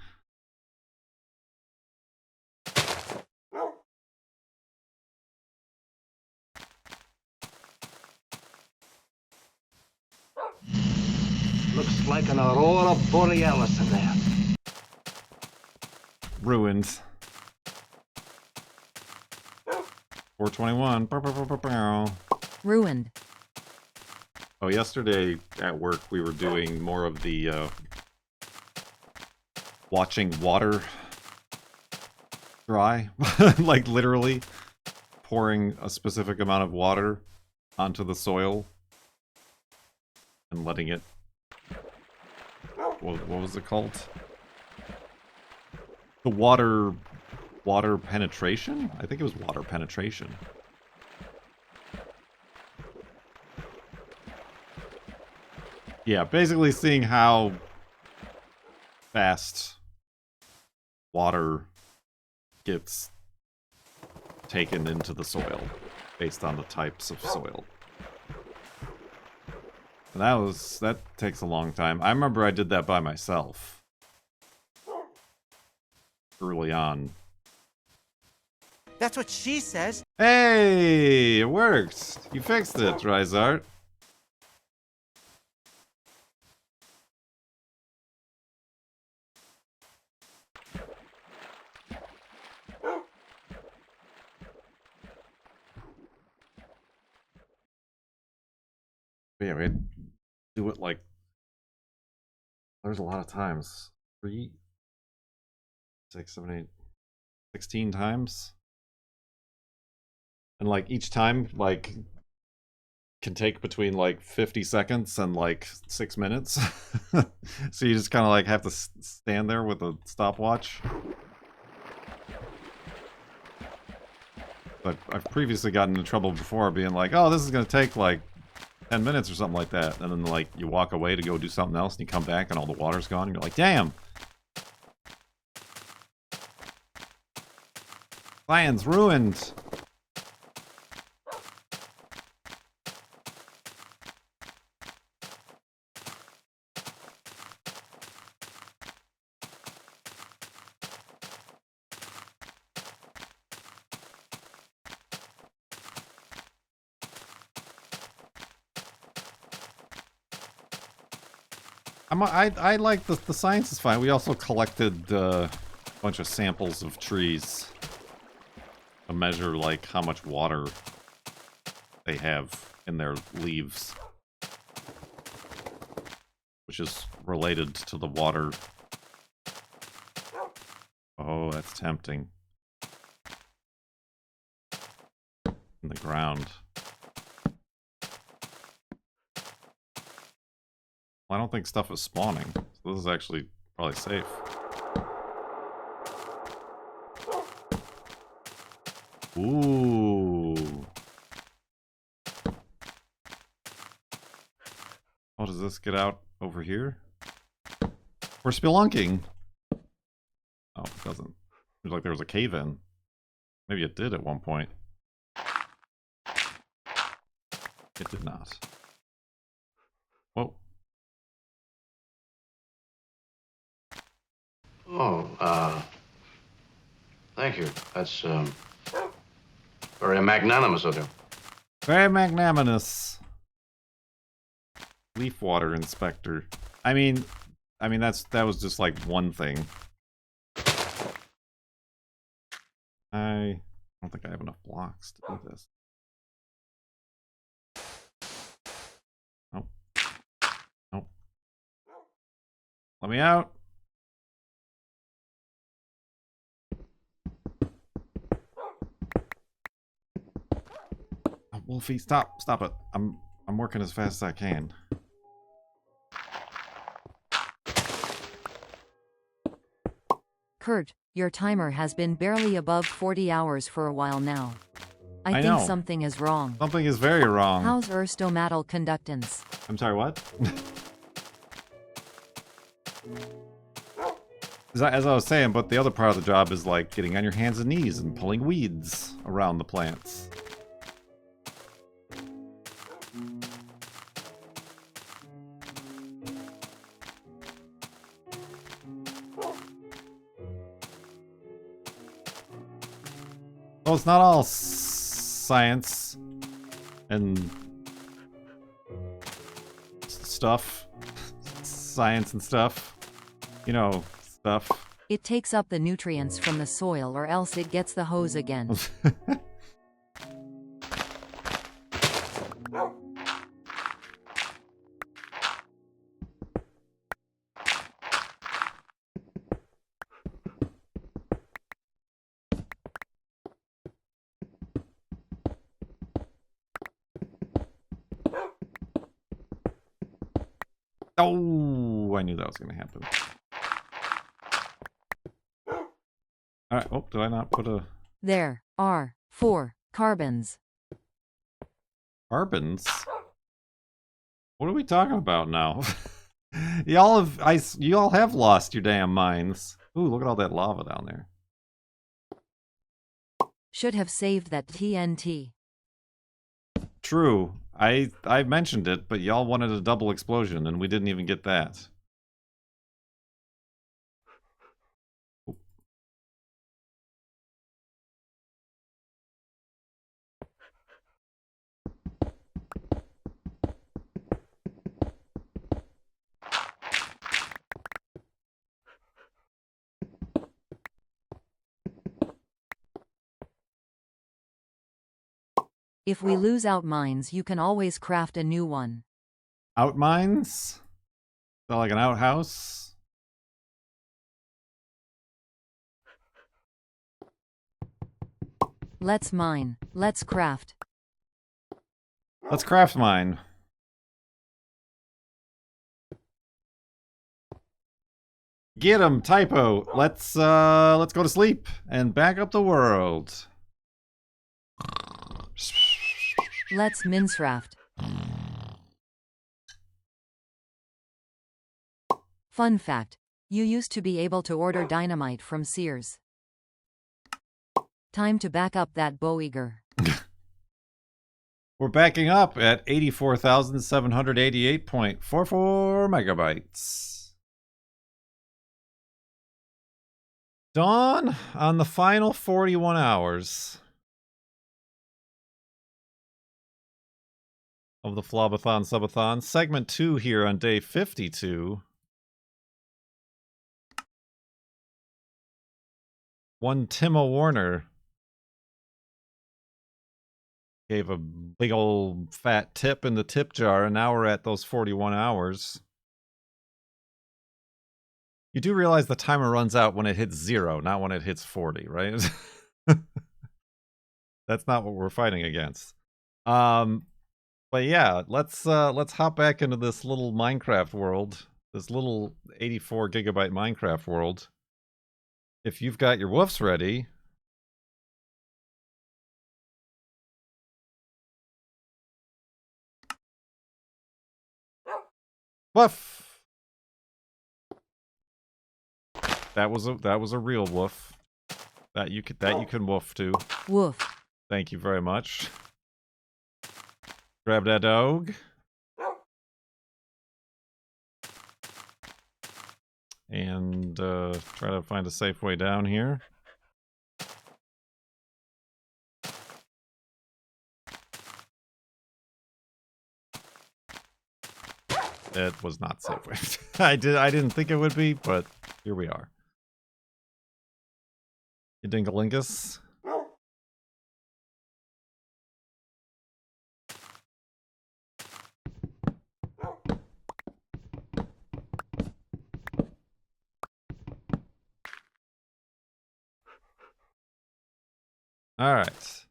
Looks like an aurora borealis in there. Ruined. 421. Ruined. Oh, yesterday at work we were doing more of the watching water dry. Like literally pouring a specific amount of water onto the soil and letting it... What was it called? The water penetration? I think it was water penetration. Yeah, basically seeing how fast water gets taken into the soil based on the types of soil. And that takes a long time. I remember I did that by myself early on. That's what she says. Hey, it worked. You fixed it, Rysart. But yeah, we had to do it like there's a lot of times. 3, 6, 7, 8, 16 times. And like each time like can take between like 50 seconds and like 6 minutes. So you just kind of like have to stand there with a stopwatch. But I've previously gotten into trouble before being like, oh, this is going to take like 10 minutes or something like that. And then like you walk away to go do something else and you come back and all the water's gone. And you're like, damn. Plan's ruined. I like the science is fine. We also collected a bunch of samples of trees to measure like how much water they have in their leaves, which is related to the water. Oh, that's tempting. In the ground. Well, I don't think stuff is spawning, so this is actually probably safe. Ooh. Oh, does this get out over here? We're spelunking. Oh, it doesn't. Seems like there was a cave in. Maybe it did at one point. It did not. Whoa. Oh, thank you. That's, very magnanimous of you. Very magnanimous. Leaf water inspector. I mean that was just like one thing. I don't think I have enough blocks to do this. Nope. Nope. Let me out. Oh, Wolfie, stop it. I'm working as fast as I can. Kurt, your timer has been barely above 40 hours for a while now. I think know. something is wrong. Something is very wrong. How's stomatal conductance? I'm sorry, what? As I was saying, but the other part of the job is like getting on your hands and knees and pulling weeds around the plants. Well, it's not all science and stuff. Science and stuff. You know, stuff. It takes up the nutrients from the soil or else it gets the hose again. Oh, I knew that was going to happen. Alright, oh, did I not put a... There are 4 carbons. Carbons? What are we talking about now? Y'all have lost your damn minds. Ooh, look at all that lava down there. Should have saved that TNT. True. I mentioned it, but y'all wanted a double explosion, and we didn't even get that. If we lose out mines, you can always craft a new one. Outmines? Is that like an outhouse? Let's mine. Let's craft. Let's craft mine. Get 'em, typo. Let's go to sleep and back up the world. Let's mincraft. Fun fact. You used to be able to order dynamite from Sears. Time to back up that Boeger. We're backing up at 84,788.44 megabytes. Dawn on the final 41 hours of the FLoB-a-Thon Subathon. Segment 2 here on day 52. One Timo Warner gave a big old fat tip in the tip jar, and now we're at those 41 hours. You do realize the timer runs out when it hits 0, not when it hits 40, right? That's not what we're fighting against. But yeah, let's hop back into this little Minecraft world, this little 84 gigabyte Minecraft world. If you've got your woofs ready. Woof. That was a real woof. That you can woof to. Woof. Thank you very much. Grab that dog. And try to find a safe way down here. It was not safe. I didn't think it would be, but here we are. You dingalingus. All right.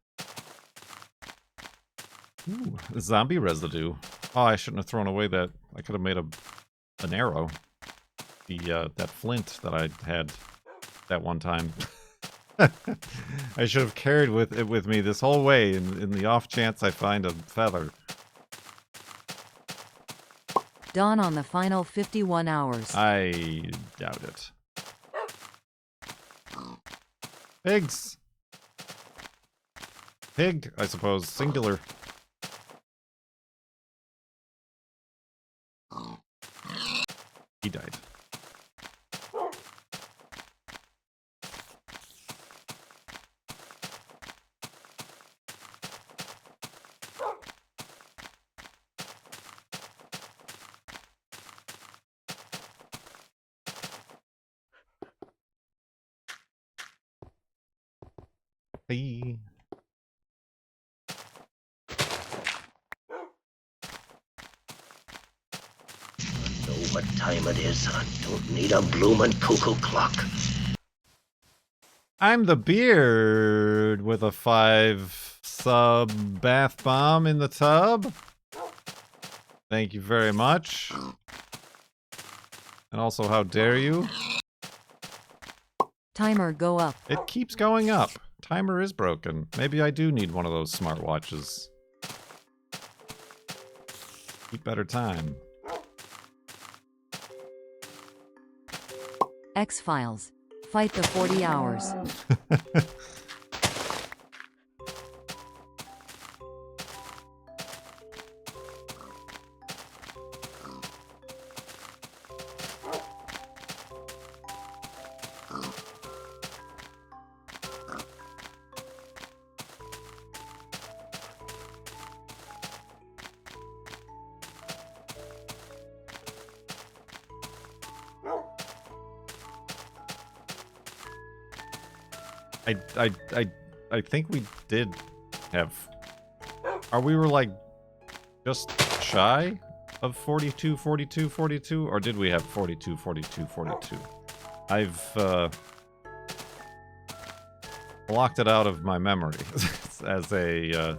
Ooh, zombie residue. Oh, I shouldn't have thrown away that. I could have made an arrow. That flint that I had that one time. I should have carried it with me this whole way in the off chance I find a feather. Dawn on the final 51 hours. I doubt it. Pigs! Pig, I suppose. Singular. He died. Hey. What time it is? I don't need a bloomin' cuckoo clock. I'm the beard with a 5-sub bath bomb in the tub. Thank you very much. And also, how dare you? Timer go up. It keeps going up. Timer is broken. Maybe I do need one of those smartwatches. Keep better time. X-Files. Fight the 40 hours. I think we did have... we were like just shy of 42, 42, 42? Or did we have 42, 42, 42? I've blocked it out of my memory as a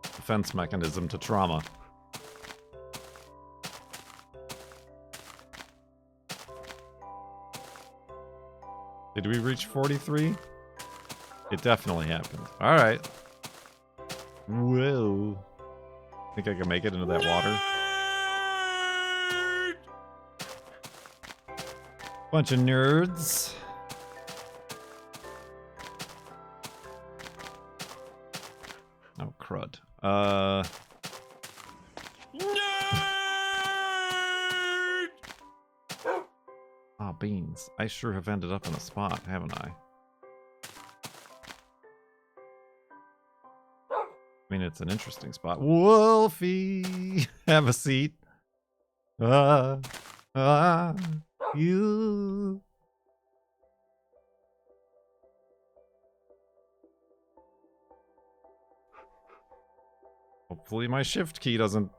defense mechanism to trauma. Did we reach 43? It definitely happened. Alright. Whoa. Think I can make it into that water? Bunch of nerds. Oh, crud. Ah, beans. I sure have ended up in a spot, haven't I? I mean, it's an interesting spot. Wolfie! Have a seat. You. Hopefully my shift key doesn't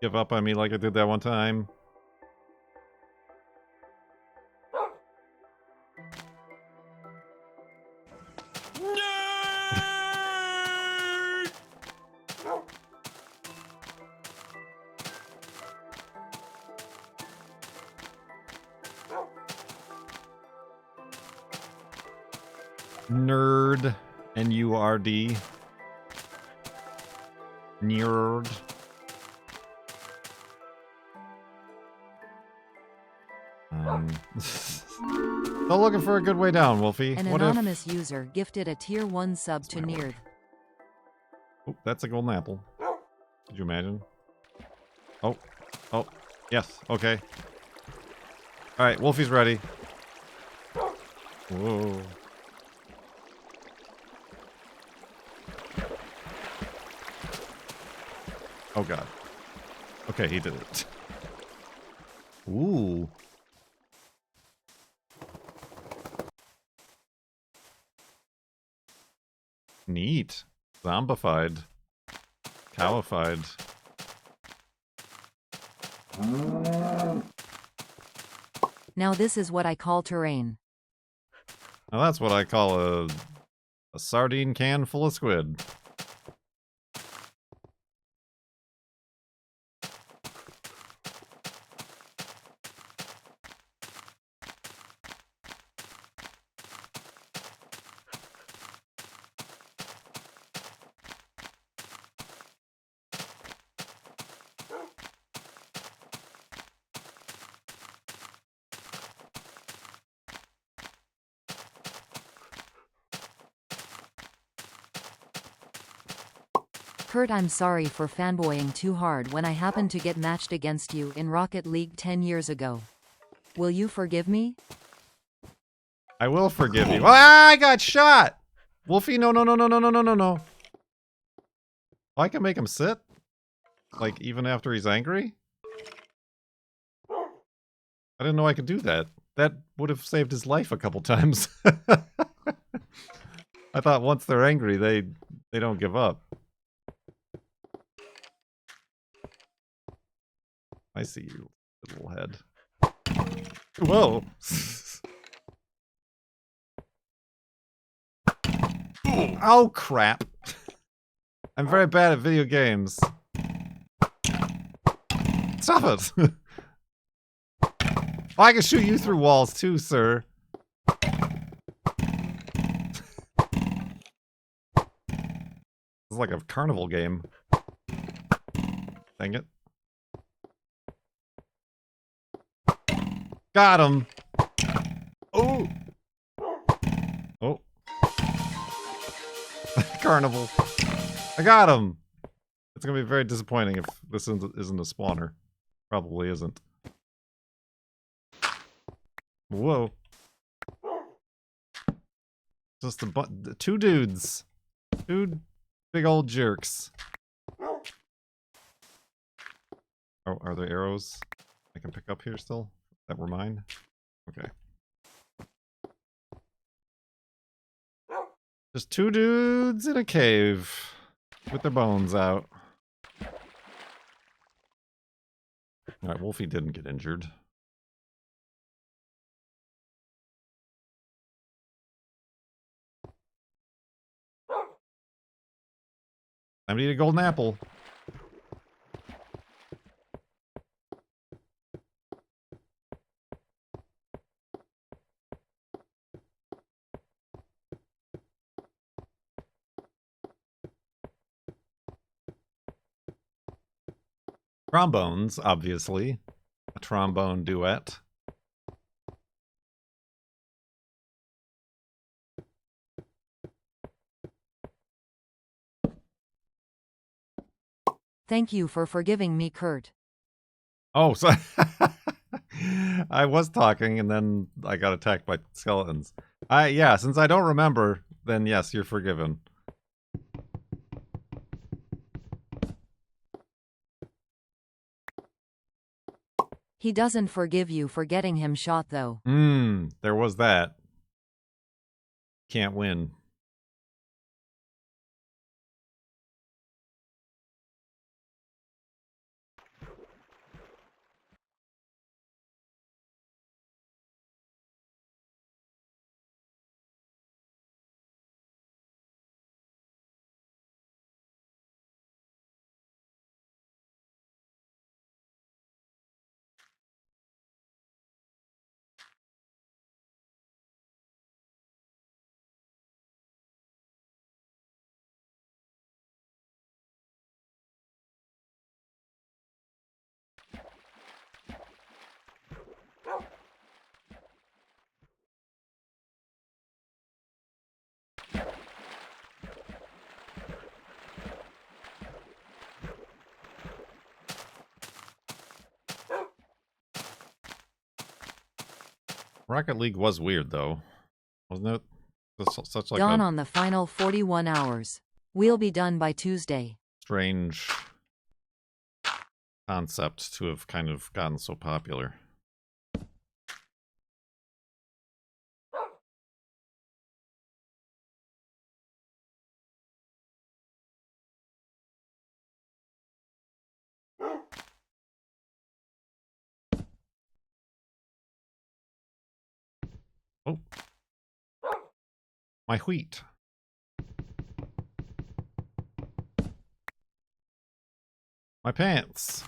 give up on me like I did that one time. Nerd. N-U-R-D. Nerd. Still looking for a good way down, Wolfie. An anonymous user gifted a tier 1 sub to Nerd. Oh, that's a golden apple. Could you imagine? Oh. Oh. Yes. Okay. Alright, Wolfie's ready. Whoa. Oh god. Okay, he did it. Ooh. Neat. Zombified. Cowified. Now this is what I call terrain. Now that's what I call a sardine can full of squid. Kurt, I'm sorry for fanboying too hard when I happened to get matched against you in Rocket League 10 years ago. Will you forgive me? I will forgive you. Ah, I got shot! Wolfie, no, no, no, no, no, no, no, no, no. Oh, I can make him sit? Like, even after he's angry? I didn't know I could do that. That would have saved his life a couple times. I thought once they're angry, they don't give up. I see you, little head. Whoa! Oh, crap. I'm very bad at video games. Stop it! Oh, I can shoot you through walls too, sir. This is like a carnival game. Dang it. Got him! Oh! Oh. Carnival. I got him! It's gonna be very disappointing if this isn't a spawner. Probably isn't. Whoa. Just two dudes. Two big old jerks. Oh, are there arrows I can pick up here still? That were mine? Okay. Just two dudes in a cave with their bones out. All right, Wolfie didn't get injured. Time to eat a golden apple. Trombones, obviously. A trombone duet. Thank you for forgiving me, Kurt. Oh, so I was talking and then I got attacked by skeletons. Yeah, since I don't remember, then yes, you're forgiven. He doesn't forgive you for getting him shot, though. There was that. Can't win. Rocket League was weird, though. Wasn't it? Such like Dawn a on the final 41 hours. We'll be done by Tuesday. strange concept to have kind of gotten so popular. Oh. My wheat. My pants.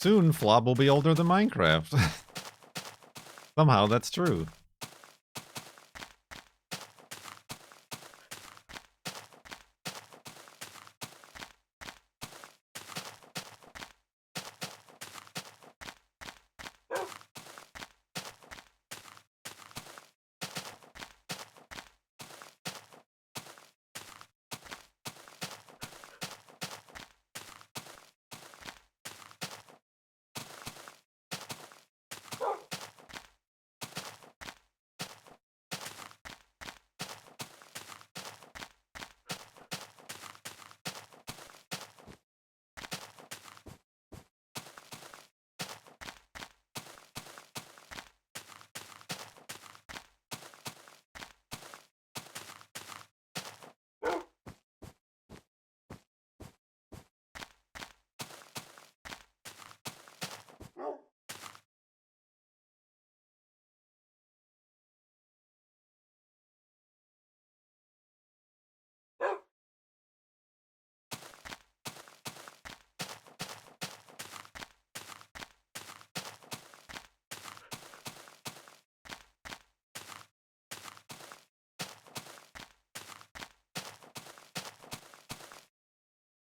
Soon, FLoB will be older than Minecraft. Somehow that's true.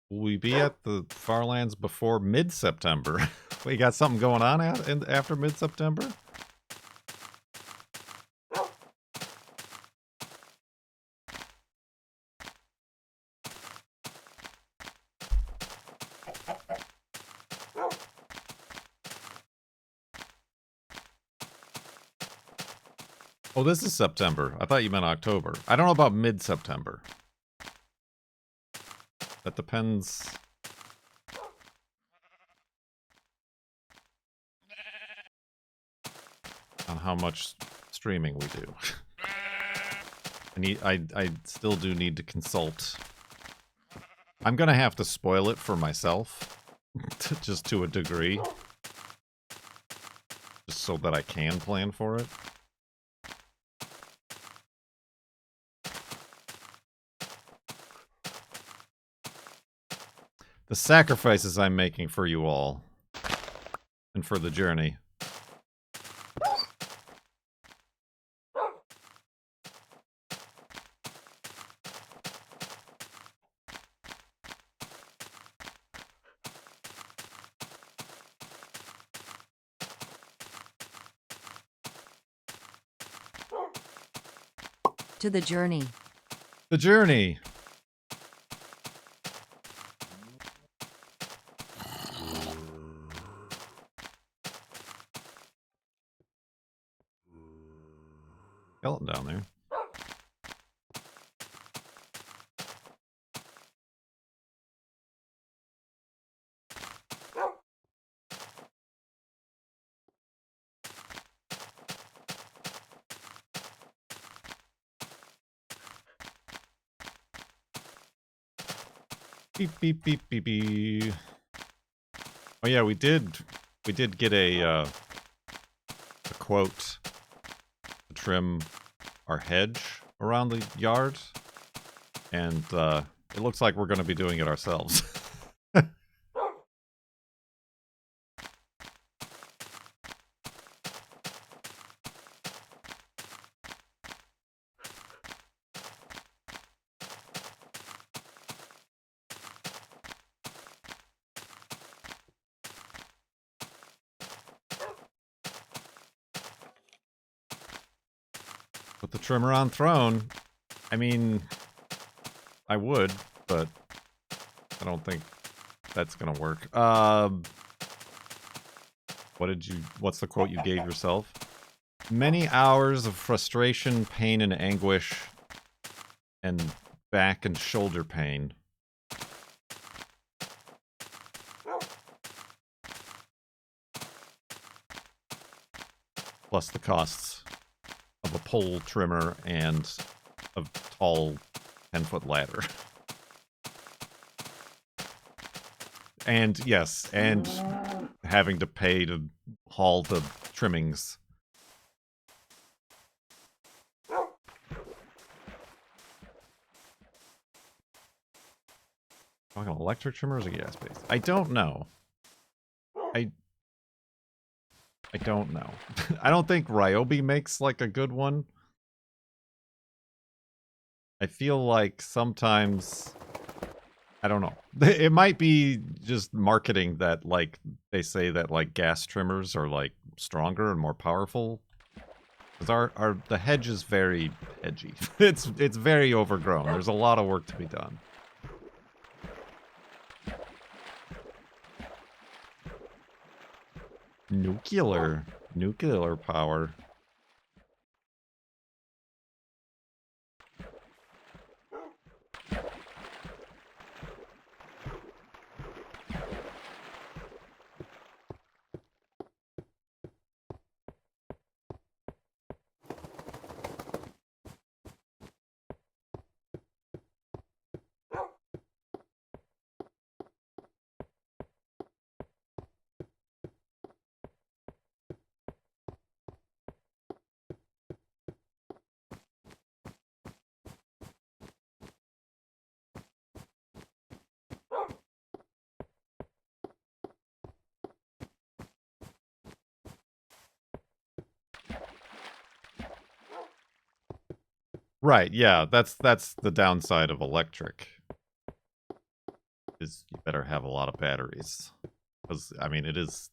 Will we be at the Farlands before mid-September? We got something going on after mid-September? Oh, this is September. I thought you meant October. I don't know about mid-September. That depends... on how much streaming we do. I still do need to consult. I'm gonna have to spoil it for myself, just to a degree. Just so that I can plan for it. The sacrifices I'm making for you all. And for the journey. To the journey. The journey. Skeleton down there. Beep beep beep beep beep. Oh yeah, we did get a quote to trim our hedge around the yard, and it looks like we're going to be doing it ourselves. Put the trimmer on throne. I mean, I would, but I don't think that's gonna work. What's the quote you gave yourself? Many hours of frustration, pain, and anguish, and back and shoulder pain. Plus the costs of a pole trimmer and a tall 10-foot ladder. And yes, and having to pay to haul the trimmings. Talking electric trimmers or gas based? I don't know. I don't know. I don't think Ryobi makes like a good one. I feel like sometimes, I don't know. It might be just marketing that like they say that like gas trimmers are like stronger and more powerful. Because the hedge is very edgy. It's very overgrown. There's a lot of work to be done. Nuclear power. Right, yeah, that's the downside of electric. Is you better have a lot of batteries. Because, I mean, it is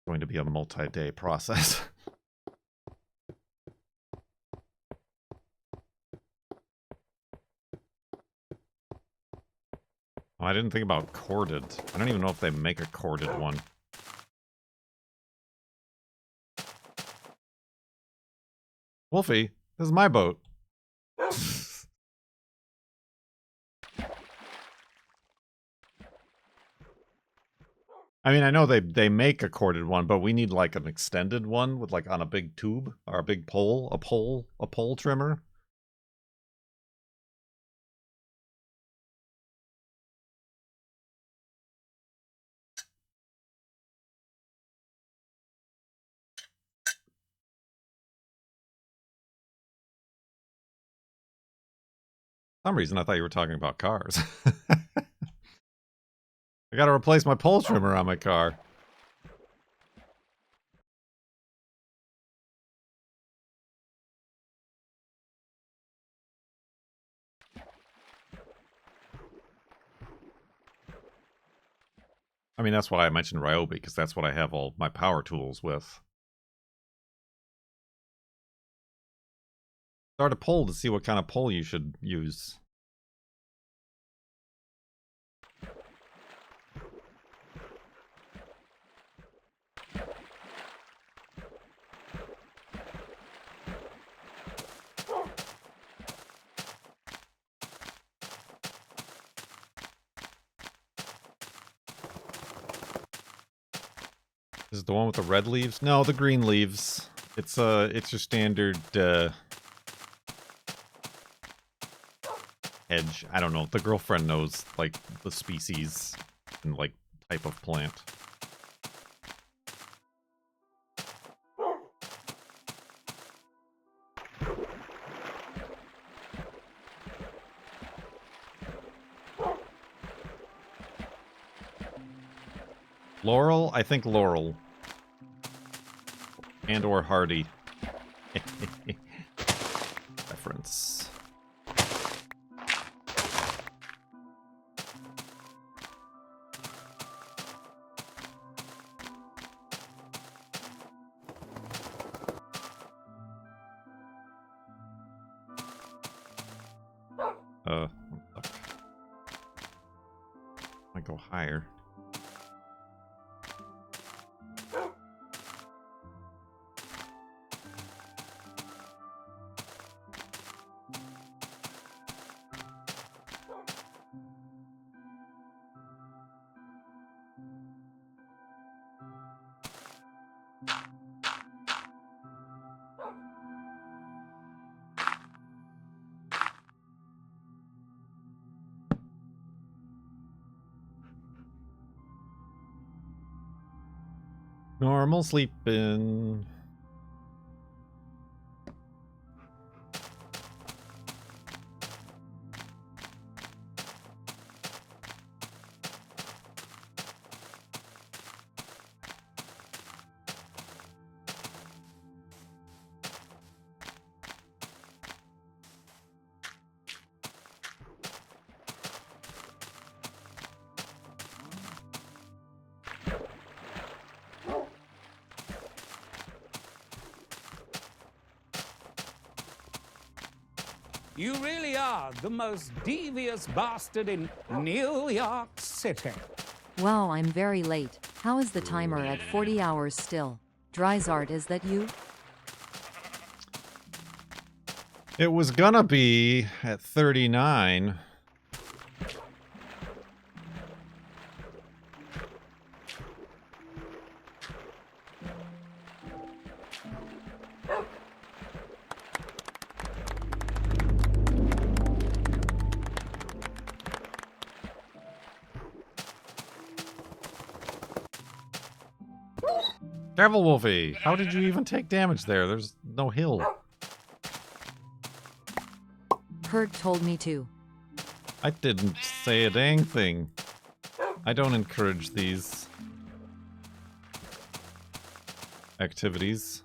going to be a multi-day process. Oh, I didn't think about corded. I don't even know if they make a corded one. Wolfie, this is my boat. I mean, I know they make a corded one, but we need like an extended one with like on a big tube or a big pole, a pole trimmer. For some reason I thought you were talking about cars. I gotta replace my pole trimmer on my car. I mean, that's why I mentioned Ryobi, because that's what I have all my power tools with. Start a poll to see what kind of poll you should use. Is it the one with the red leaves? No, the green leaves. It's your standard Hedge. I don't know. The girlfriend knows like the species and like type of plant. Laurel? I think Laurel. And or Hardy. Reference. I go higher. Normal sleeping. You really are the most devious bastard in New York City. Wow, I'm very late. How is the timer at 40 hours still? Dryzart, is that you? It was gonna be at 39. Careful, Wolfie. How did you even take damage there? There's no hill. Kurt told me to. I didn't say a dang thing. I don't encourage these activities.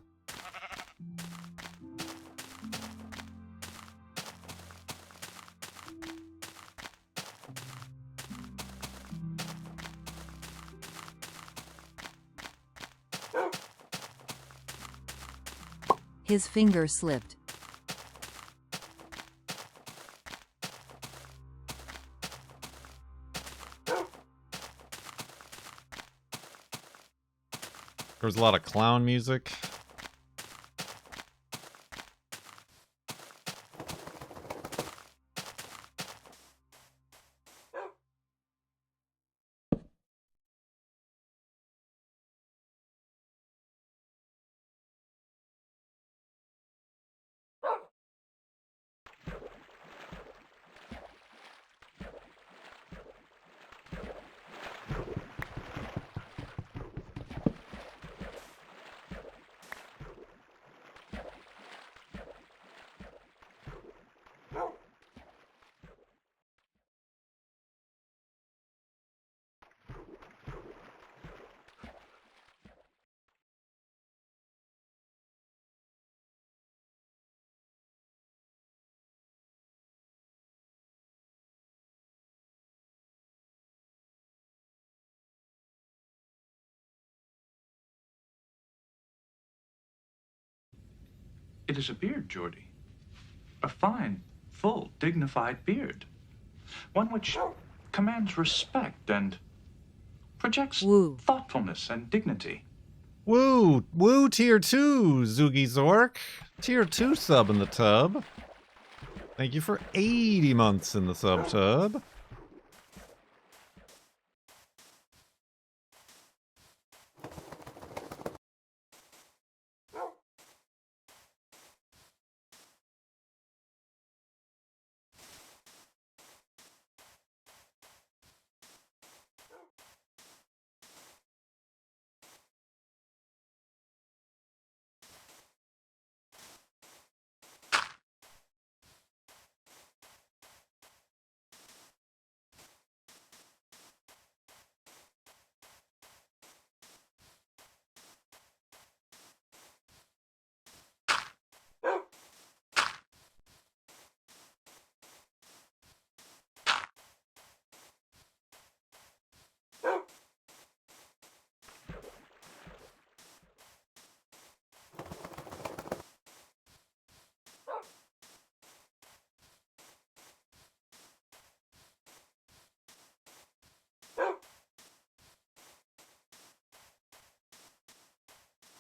His finger slipped. There was a lot of clown music. It is a beard, Geordie. A fine, full, dignified beard. One which commands respect and projects thoughtfulness and dignity. Woo! Woo, tier 2, Zoogie Zork. Tier 2 sub in the tub. Thank you for 80 months in the sub tub.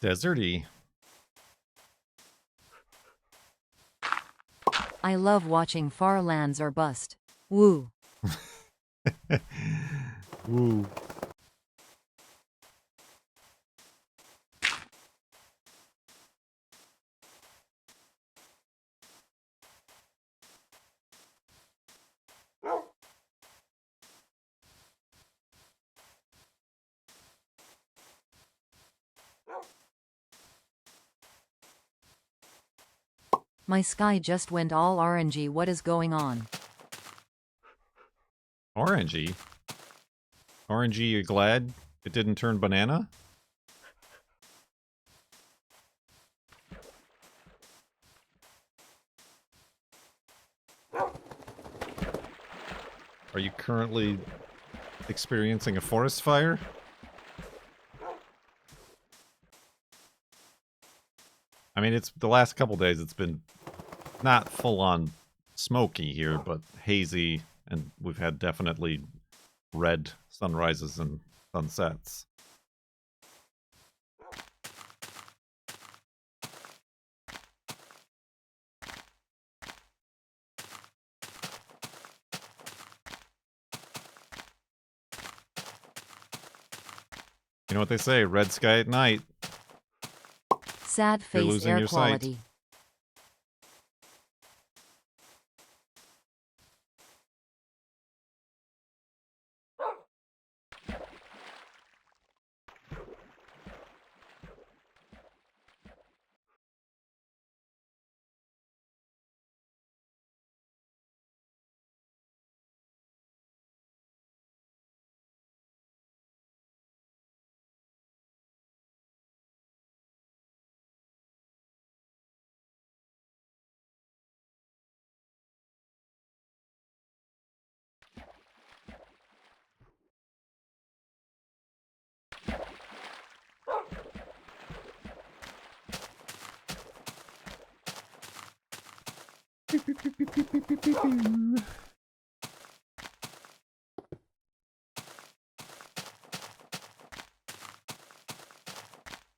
Deserty. I love watching Farlands or Bust. Woo. Woo. My sky just went all orangey. What is going on? Orangey? Orangey, you glad it didn't turn banana? Are you currently experiencing a forest fire? I mean, it's the last couple days it's been not full-on smoky here, but hazy, and we've had definitely red sunrises and sunsets. You know what they say, red sky at night. Sad You're face losing air your sight. quality.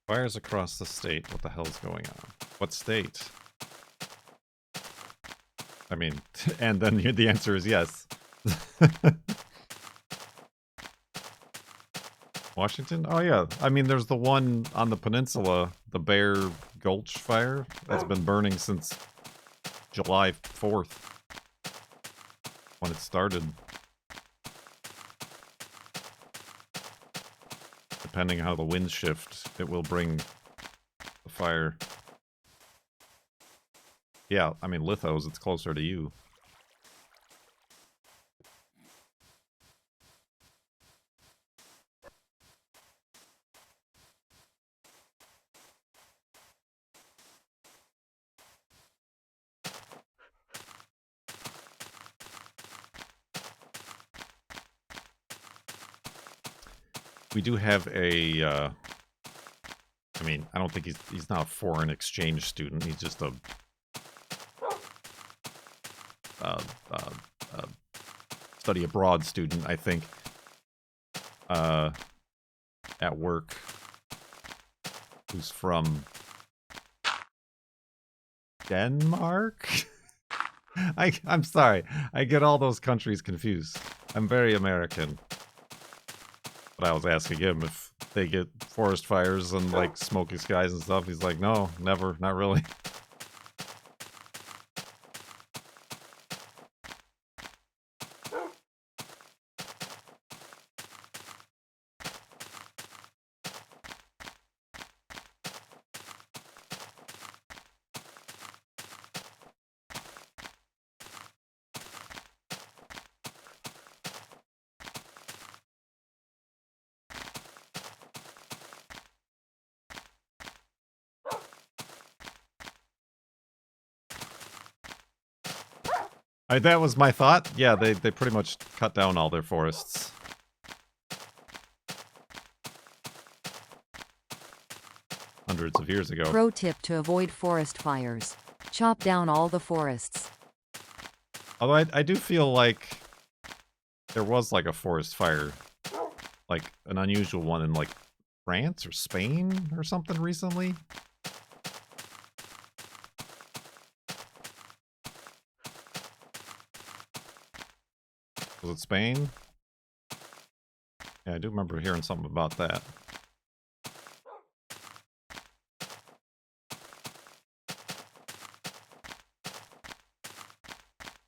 Fires across the state. What the hell's going on? What state? I mean, and then the answer is yes. Washington? Oh yeah. I mean, there's the one on the peninsula, the Bear Gulch fire, that's been burning since July 4th. When it started. Depending how the winds shift, it will bring the fire. Yeah, I mean, Lithos, it's closer to you. We do have a I mean, I don't think he's not a foreign exchange student. He's just a study abroad student, I think. At work, who's from Denmark? I'm sorry, I get all those countries confused. I'm very American. But I was asking him if they get forest fires and like smoky skies and stuff. He's like, no, never, not really. That was my thought. Yeah, they pretty much cut down all their forests. Hundreds of years ago. Pro tip to avoid forest fires. Chop down all the forests. Although I do feel like there was like a forest fire, like an unusual one in like France or Spain or something recently. Was it Spain? Yeah, I do remember hearing something about that.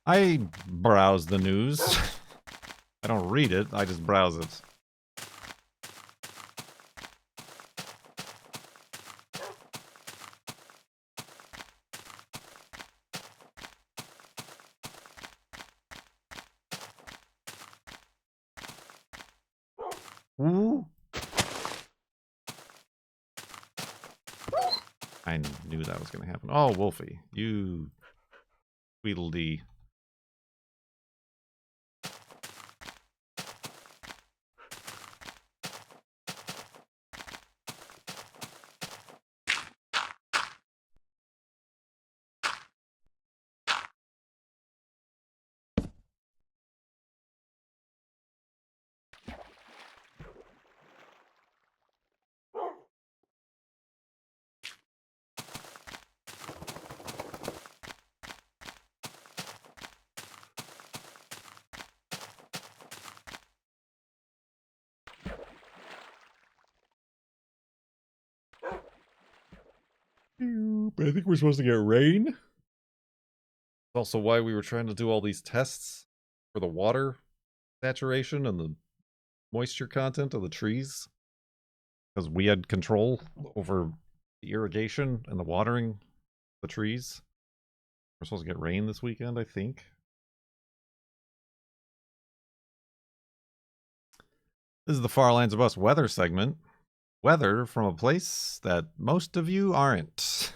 I browse the news. I don't read it, I just browse it. Ooh. I knew that was going to happen. Oh, Wolfie, you Tweedledee. I think we're supposed to get rain. That's also why we were trying to do all these tests for the water saturation and the moisture content of the trees. Because we had control over the irrigation and the watering of the trees. We're supposed to get rain this weekend, I think. This is the Farlands of Us weather segment. Weather from a place that most of you aren't.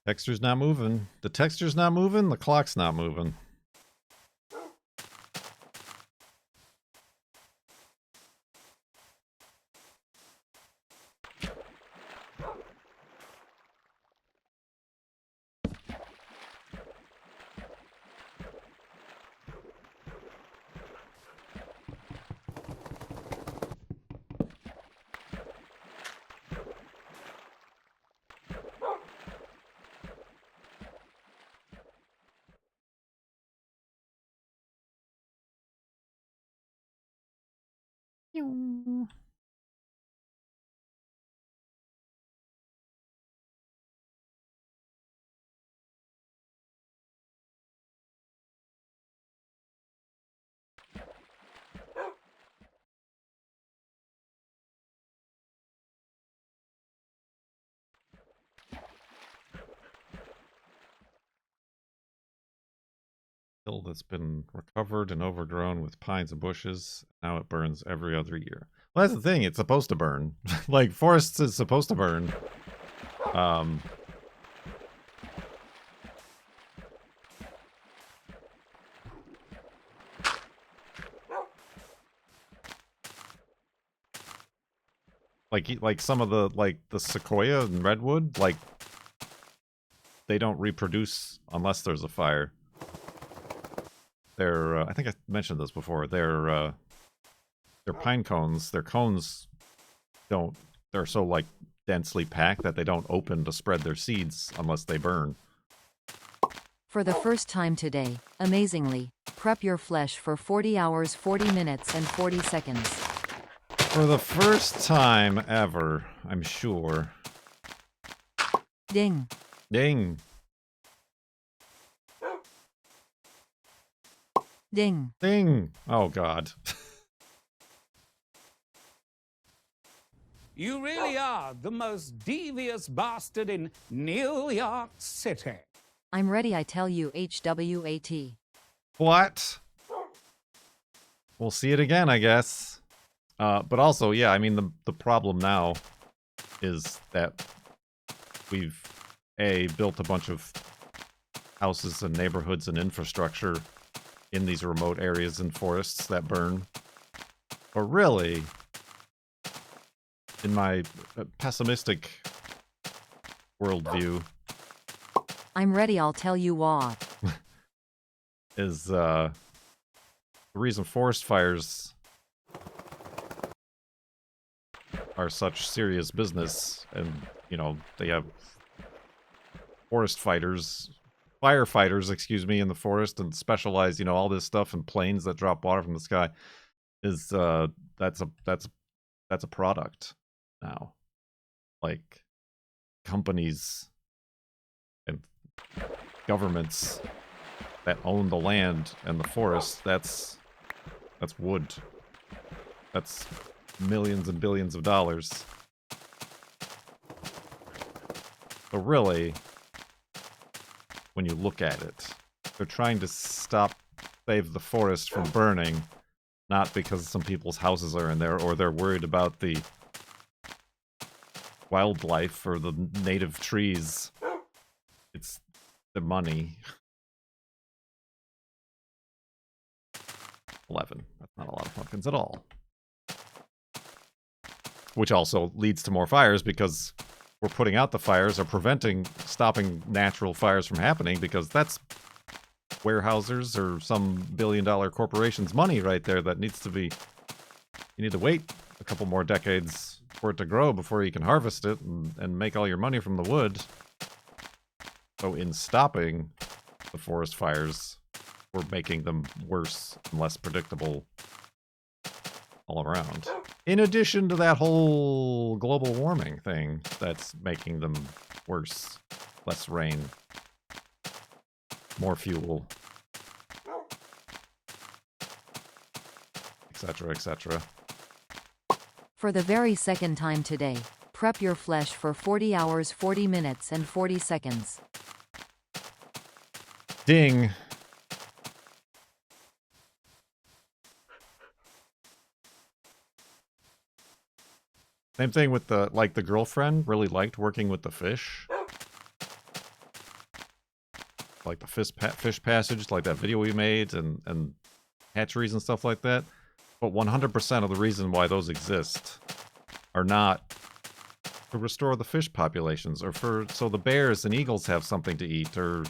Texture's not moving. The texture's not moving, the clock's not moving. Hill that's been recovered and overgrown with pines and bushes. Now it burns every other year. Well, that's the thing. It's supposed to burn. Like, forests is supposed to burn. Like some of the sequoia and redwood, like, they don't reproduce unless there's a fire. They're, I think I mentioned this before, they're pine cones. Their cones they're so, like, densely packed that they don't open to spread their seeds unless they burn. For the first time today, amazingly, prep your flesh for 40 hours, 40 minutes, and 40 seconds. For the first time ever, I'm sure. Ding. Ding. Ding. Ding. Oh, God. You really are the most devious bastard in New York City. I'm ready, I tell you, HWAT. What? We'll see it again, I guess. But also, yeah, I mean, the problem now is that we've, built a bunch of houses and neighborhoods and infrastructure in these remote areas and forests that burn. But really, in my pessimistic worldview, I'm ready, I'll tell you what. is the reason forest fires are such serious business, and, you know, they have firefighters, excuse me, in the forest, and specialize, you know, all this stuff, and planes that drop water from the sky, is that's a product now. Like, companies and governments that own the land and the forest, that's wood. That's millions and billions of dollars. So really, when you look at it, they're trying to save the forest from burning, not because some people's houses are in there, or they're worried about the wildlife or the native trees. It's the money. 11. That's not a lot of pumpkins at all. Which also leads to more fires, because we're putting out the fires, or stopping natural fires from happening, because that's Weyerhaeuser's or some billion-dollar corporation's money right there that needs to be... You need to wait a couple more decades for it to grow before you can harvest it and make all your money from the wood. So in stopping the forest fires, we're making them worse and less predictable all around. In addition to that whole global warming thing that's making them worse. Less rain. More fuel. Etc., etc. For the very second time today, prep your flesh for 40 hours, 40 minutes, and 40 seconds. Ding. Same thing with the girlfriend really liked working with the fish. Like the fish passage, like that video we made, and hatcheries and stuff like that. But 100% of the reason why those exist are not to restore the fish populations, or so the bears and eagles have something to eat, or...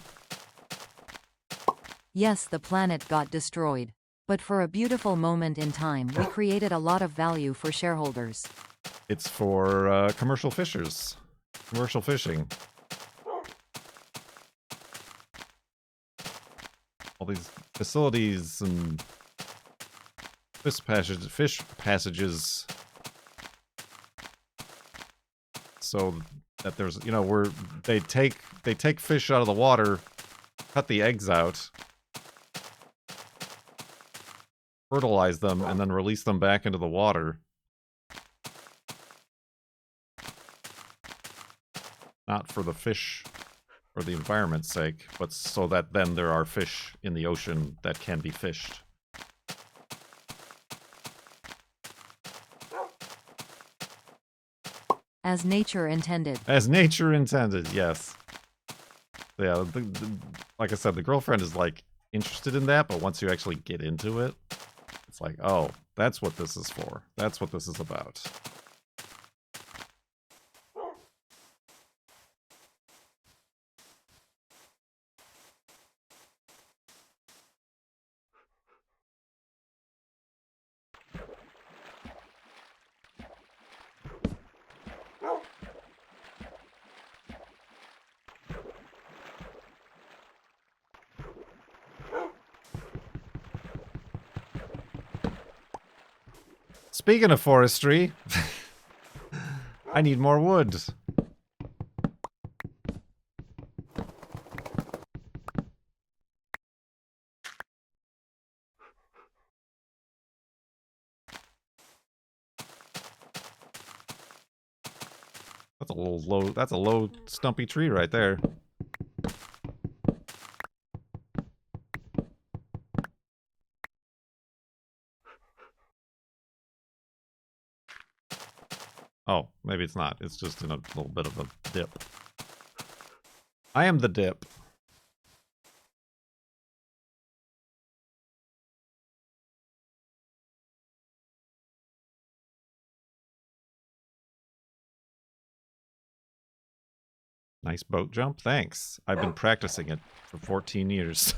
Yes, the planet got destroyed. But for a beautiful moment in time, we created a lot of value for shareholders. It's for commercial fishers. Commercial fishing. All these facilities and fish passages. So that there's, you know, where they take fish out of the water, cut the eggs out, fertilize them, and then release them back into the water. Not for the fish, for the environment's sake, but so that then there are fish in the ocean that can be fished. As nature intended. As nature intended, yes. Yeah, like I said, the girlfriend is like interested in that, but once you actually get into it, it's like, oh, that's what this is for. That's what this is about. Speaking of forestry, I need more wood. That's a little low, that's a low stumpy tree right there. Oh, maybe it's not. It's just in a little bit of a dip. I am the dip. Nice boat jump. Thanks. I've been practicing it for 14 years.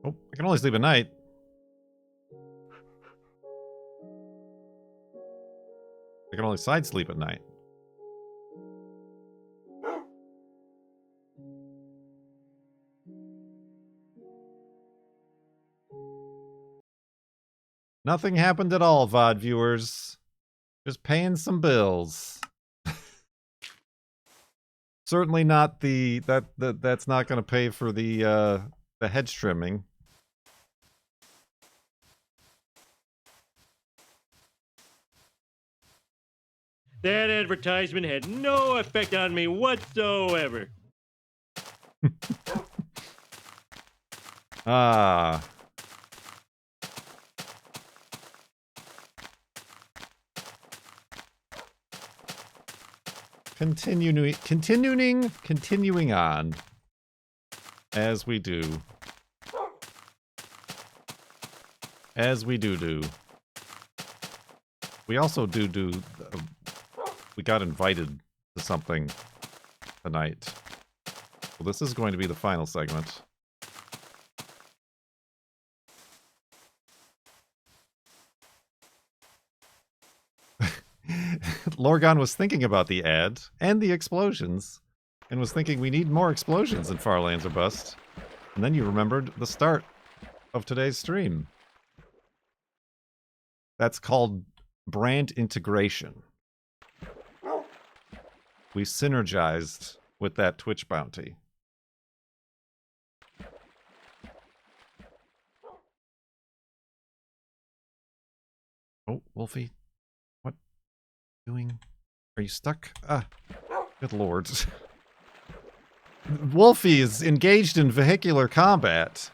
Oh, I can only sleep at night. I can only side sleep at night. Nothing happened at all, VOD viewers. Just paying some bills. Certainly not the that's not going to pay for the hedge trimming. That advertisement had no effect on me whatsoever. Ah. Continuing on. As we do. As we do. We also do we got invited to something tonight. Well, this is going to be the final segment. Lorgon was thinking about the ad and the explosions and was thinking we need more explosions in Farlands or Bust. And then you remembered the start of today's stream. That's called brand integration. We synergized with that Twitch bounty. Oh, Wolfie. What? Doing? Are you stuck? Ah, good lord. Wolfie is engaged in vehicular combat.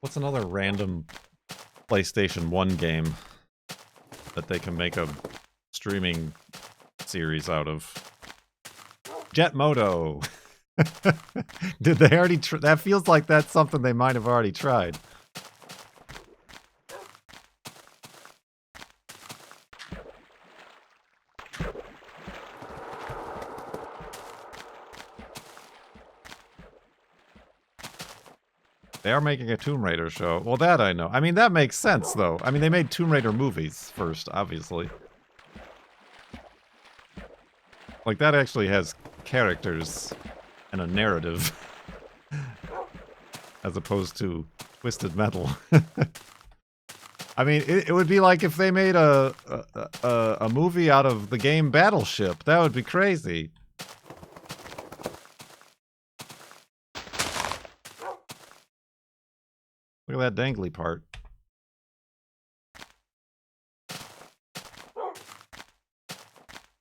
What's another random PlayStation 1 game that they can make a streaming series out of? Jet Moto. Did they already that feels like that's something they might have already tried. They are making a Tomb Raider show. Well, that I know. I mean, that makes sense, though. I mean, they made Tomb Raider movies first, obviously. Like, that actually has characters and a narrative. As opposed to Twisted Metal. I mean, it would be like if they made a movie out of the game Battleship. That would be crazy. Look at that dangly part.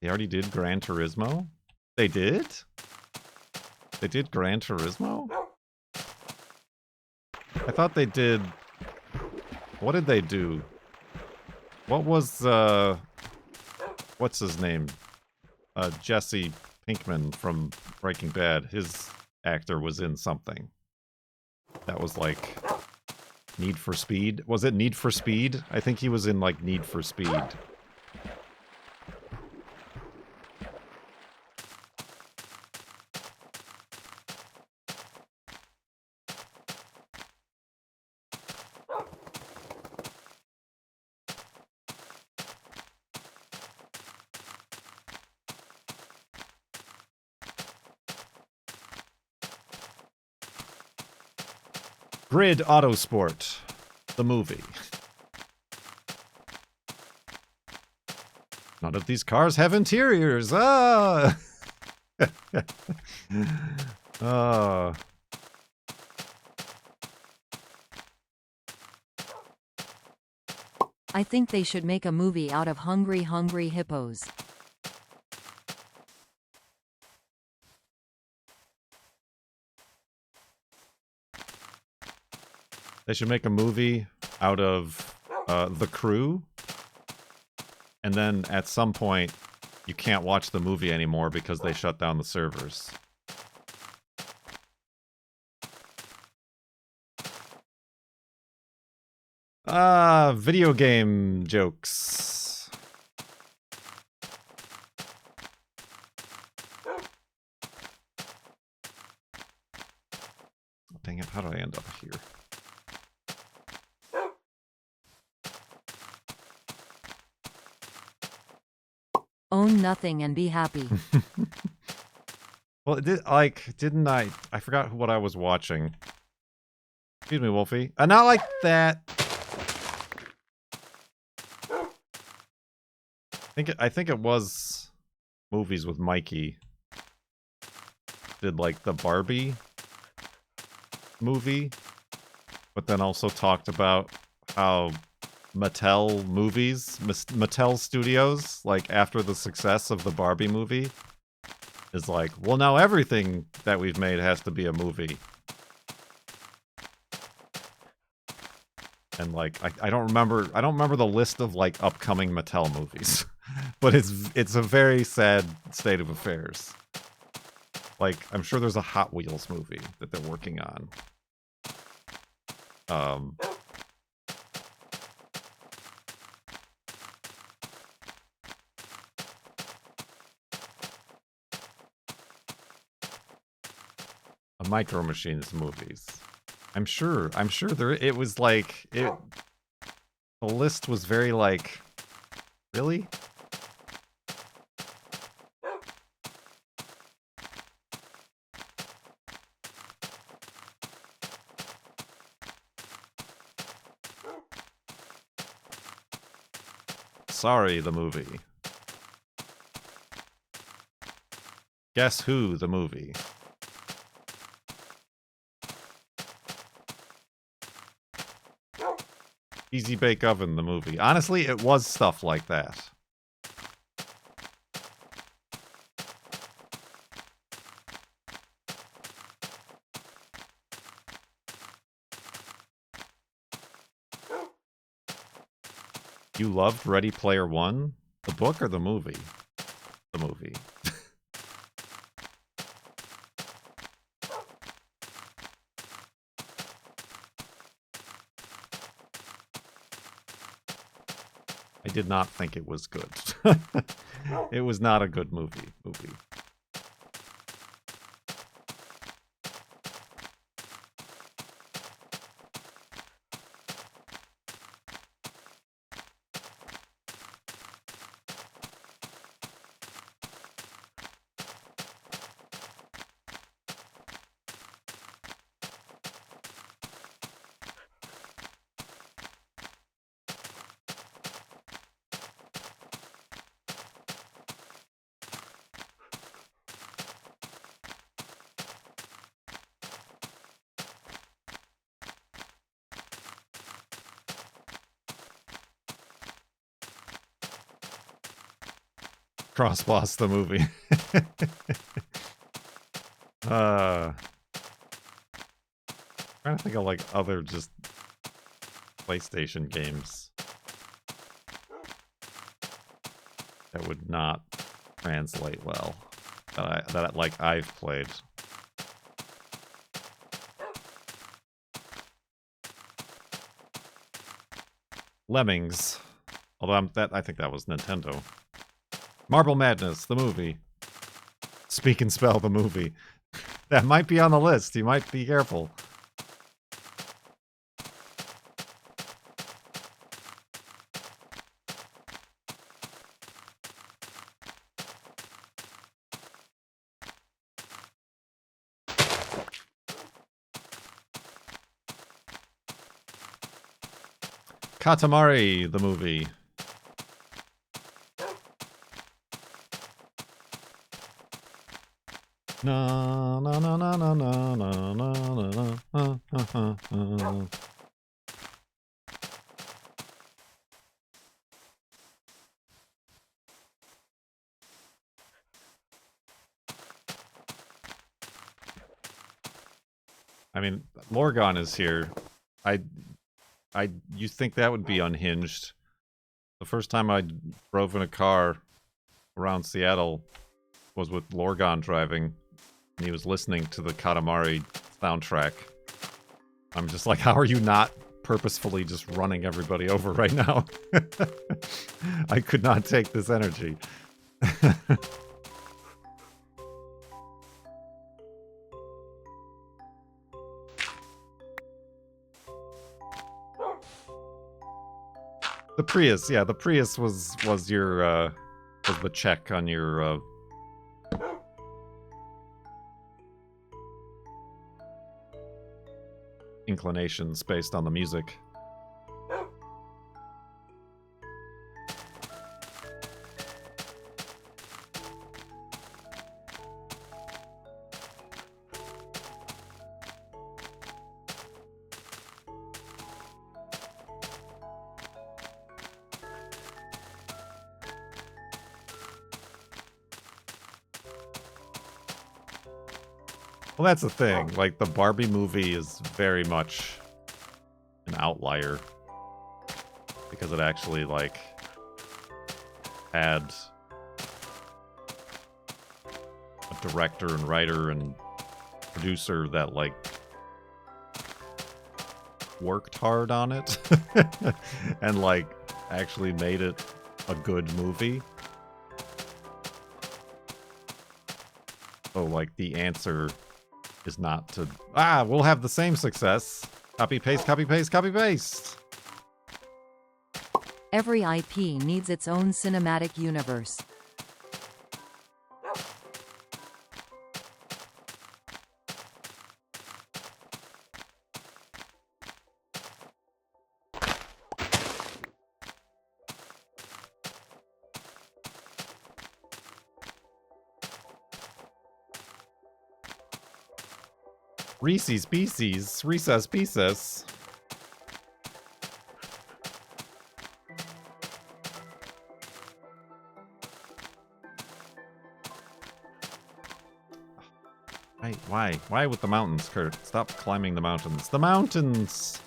They already did Gran Turismo? They did? They did Gran Turismo? I thought they did... What did they do? What was, what's his name? Jesse Pinkman from Breaking Bad. His actor was in something. That was like... Need for Speed? Was it Need for Speed? I think he was in, like, Need for Speed. Grid Autosport, the movie. None of these cars have interiors. Ah! Ah. I think they should make a movie out of Hungry Hungry Hippos. They should make a movie out of The Crew. And then at some point, you can't watch the movie anymore because they shut down the servers. Video game jokes. Dang it, how did I end up here? Own nothing and be happy. Well, didn't I forgot what I was watching. Excuse me, Wolfie. Not like that. I think it was movies with Mikey. Did like the Barbie movie, but then also talked about how Mattel movies, Mattel Studios, like after the success of the Barbie movie, is like, well, now everything that we've made has to be a movie. And like, I don't remember the list of like upcoming Mattel movies, but it's a very sad state of affairs. Like, I'm sure there's a Hot Wheels movie that they're working on. A Micro Machines movies. I'm sure it was like the list was very like, really? Sorry, the movie. Guess Who, the movie. Easy Bake Oven, the movie. Honestly, it was stuff like that. You loved Ready Player One? The book or the movie? The movie. I did not think it was good. It was not a good movie. Cross Boss the movie. Trying to think of like other just PlayStation games that would not translate well that like I've played. Lemmings, although I think that was Nintendo. Marble Madness, the movie. Speak and Spell, the movie. That might be on the list. You might be careful. Katamari, the movie. Na na na na na na na na na na. I mean, Lorgon is here. You think that would be unhinged? The first time I drove in a car around Seattle was with Lorgon driving, and he was listening to the Katamari soundtrack. I'm just like, how are you not purposefully just running everybody over right now? I could not take this energy. The Prius, yeah, the Prius was your was the check on your inclinations based on the music. Well, that's the thing. Like, the Barbie movie is very much an outlier. Because it actually, like, had a director and writer and producer that, like, worked hard on it. And, like, actually made it a good movie. So, like, the answer is not to, we'll have the same success. Copy, paste, copy, paste, copy, paste. Every IP needs its own cinematic universe. Reese's Pieces, Recess Pieces. Why? Why with the mountains, Kurt? Stop climbing the mountains. The mountains!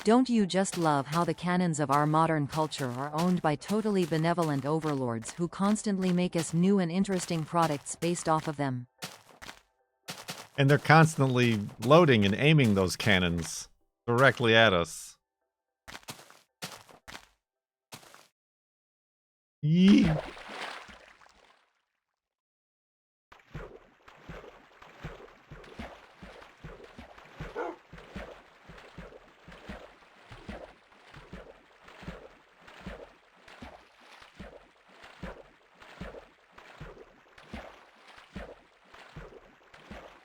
Don't you just love how the canons of our modern culture are owned by totally benevolent overlords who constantly make us new and interesting products based off of them? And they're constantly loading and aiming those cannons directly at us. Yee.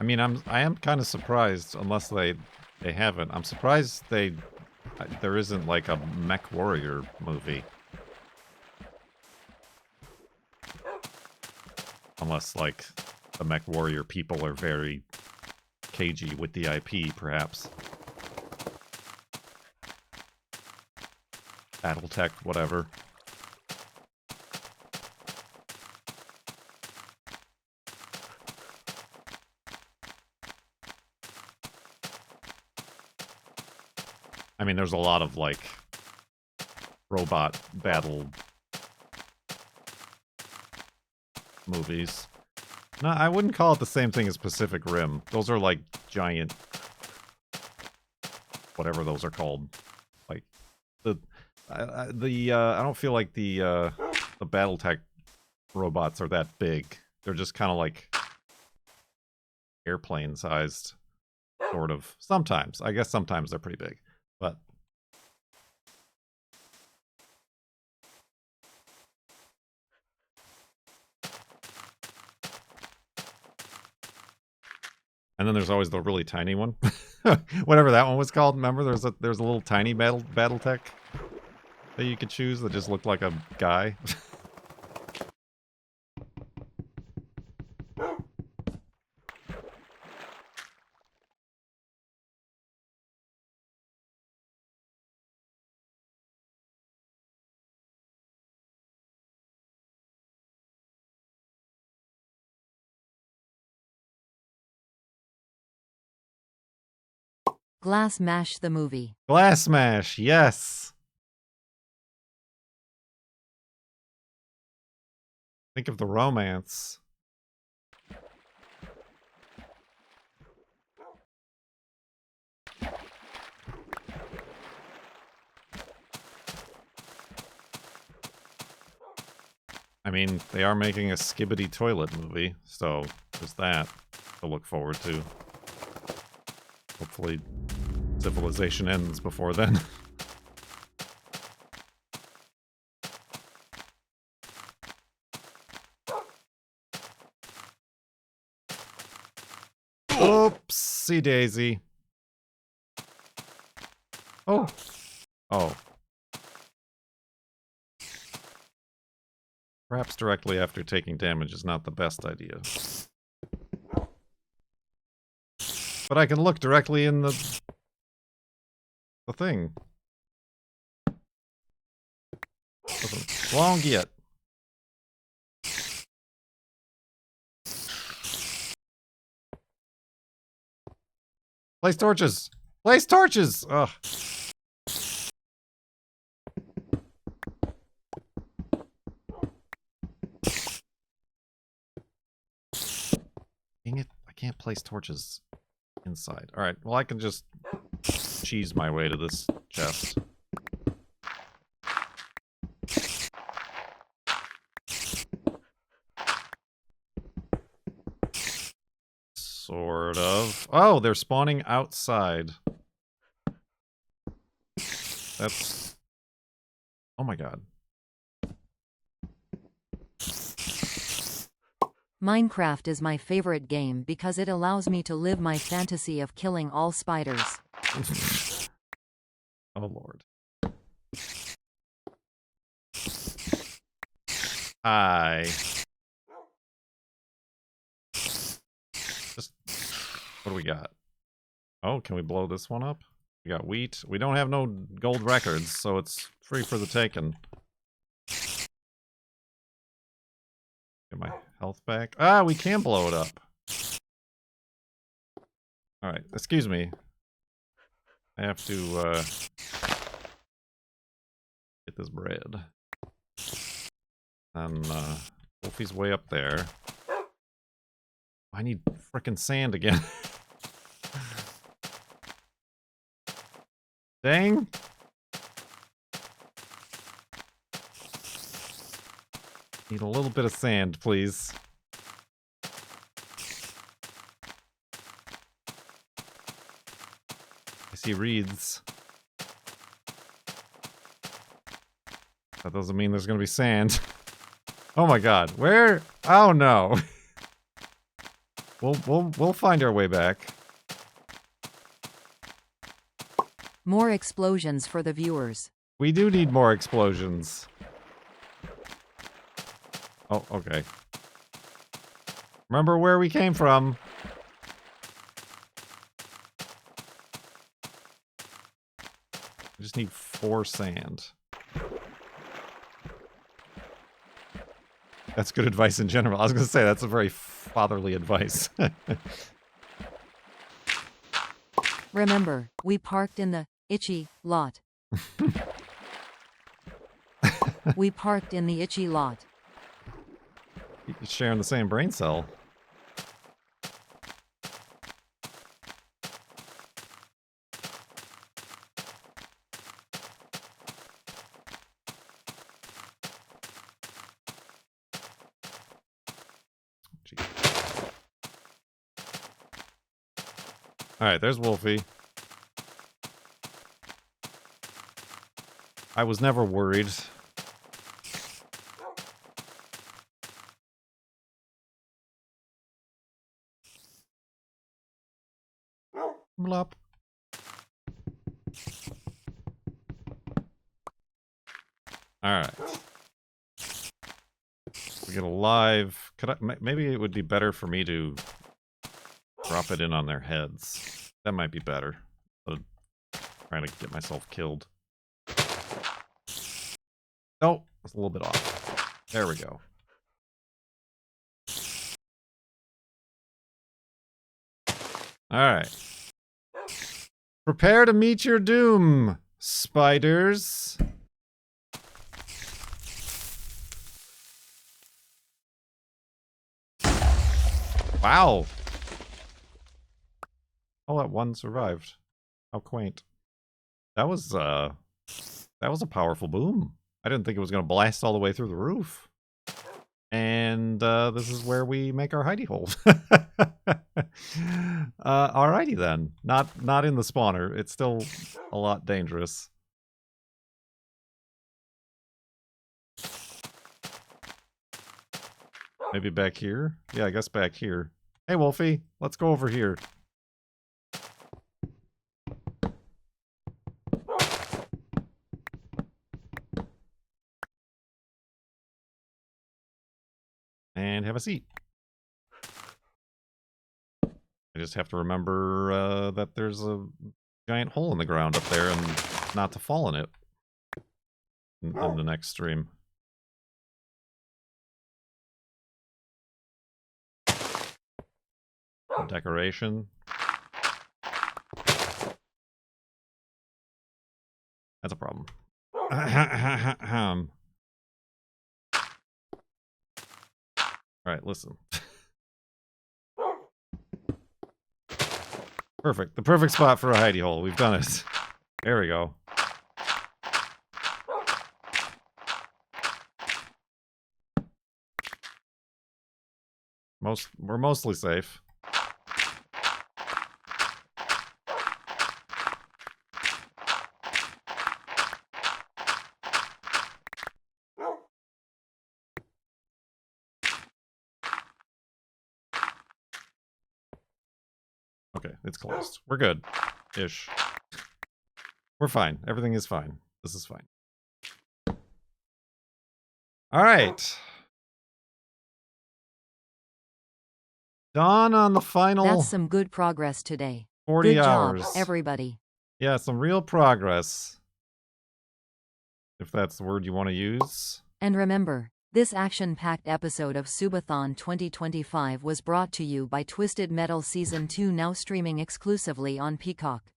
I mean, I am kind of surprised, unless they haven't. I'm surprised there isn't like a Mech Warrior movie. Unless like the Mech Warrior people are very cagey with the IP, perhaps. Battletech, whatever. I mean, there's a lot of, like, robot battle movies. No, I wouldn't call it the same thing as Pacific Rim. Those are, like, giant... whatever those are called. Like, I don't feel like the Battletech robots are that big. They're just kind of, like, airplane-sized, sort of. Sometimes. I guess sometimes they're pretty big. But and then there's always the really tiny one. Whatever that one was called. Remember there's a little tiny Battletech that you could choose that just looked like a guy. Glass Mash the movie. Glass Smash, yes. Think of the romance. I mean, they are making a Skibbity Toilet movie, so there's that to look forward to. Hopefully, civilization ends before then. Oopsie daisy. Oh. Oh. Perhaps directly after taking damage is not the best idea. But I can look directly in the thing. Doesn't long yet. Place torches! Place torches! Ugh. Dang it, I can't place torches inside. Alright, well I can just cheese my way to this chest. Sort of. Oh, they're spawning outside. That's... oh my god. Minecraft is my favorite game because it allows me to live my fantasy of killing all spiders. Oh lord. Hi. Just... what do we got? Oh, can we blow this one up? We got wheat. We don't have no gold records, so it's free for the taking. Get my health back. Ah, we can blow it up. Alright, excuse me. I have to get this bread. And Wolfie's way up there. I need frickin' sand again. Dang. Need a little bit of sand, please. I see reeds. That doesn't mean there's gonna be sand. Oh my god, where? Oh no. We'll find our way back. More explosions for the viewers. We do need more explosions. Oh, okay. Remember where we came from. I just need 4 sand. That's good advice in general. I was going to say, that's a very fatherly advice. Remember, we parked in the itchy lot. We parked in the itchy lot. You're sharing the same brain cell. Alright, there's Wolfie. I was never worried. Blop. Alright. We get a live... Could I... Maybe it would be better for me to drop it in on their heads. That might be better. Trying to get myself killed. Oh, it's a little bit off. There we go. Alright. Prepare to meet your doom, spiders. Wow. Oh, that one survived. How quaint. That was a powerful boom. I didn't think it was going to blast all the way through the roof. And this is where we make our hidey hole. Alrighty then. Not in the spawner. It's still a lot dangerous. Maybe back here? Yeah, I guess back here. Hey, Wolfie, let's go over here. And have a seat. I just have to remember that there's a giant hole in the ground up there and not to fall in it in the next stream. Decoration. That's a problem. Alright, listen. Perfect. The perfect spot for a hidey hole. We've done it. There we go. We're mostly safe. Okay, it's closed. We're good. Ish. We're fine. Everything is fine. This is fine. Alright. Dawn on the final... That's some good progress today. 40 good hours. Job, everybody. Yeah, some real progress. If that's the word you want to use. And remember, this action-packed episode of Subathon 2025 was brought to you by Twisted Metal Season 2, now streaming exclusively on Peacock.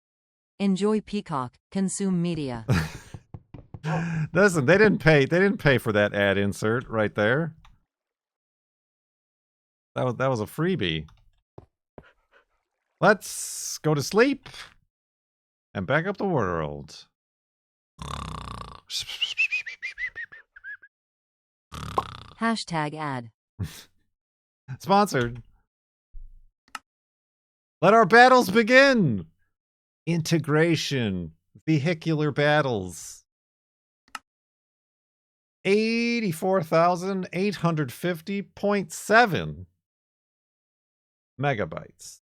Enjoy Peacock, consume media. Listen, they didn't pay for that ad insert right there. That was a freebie. Let's go to sleep and back up the world. Hashtag ad. Sponsored. Let our battles begin. Integration. Vehicular battles. 84,850.7 megabytes.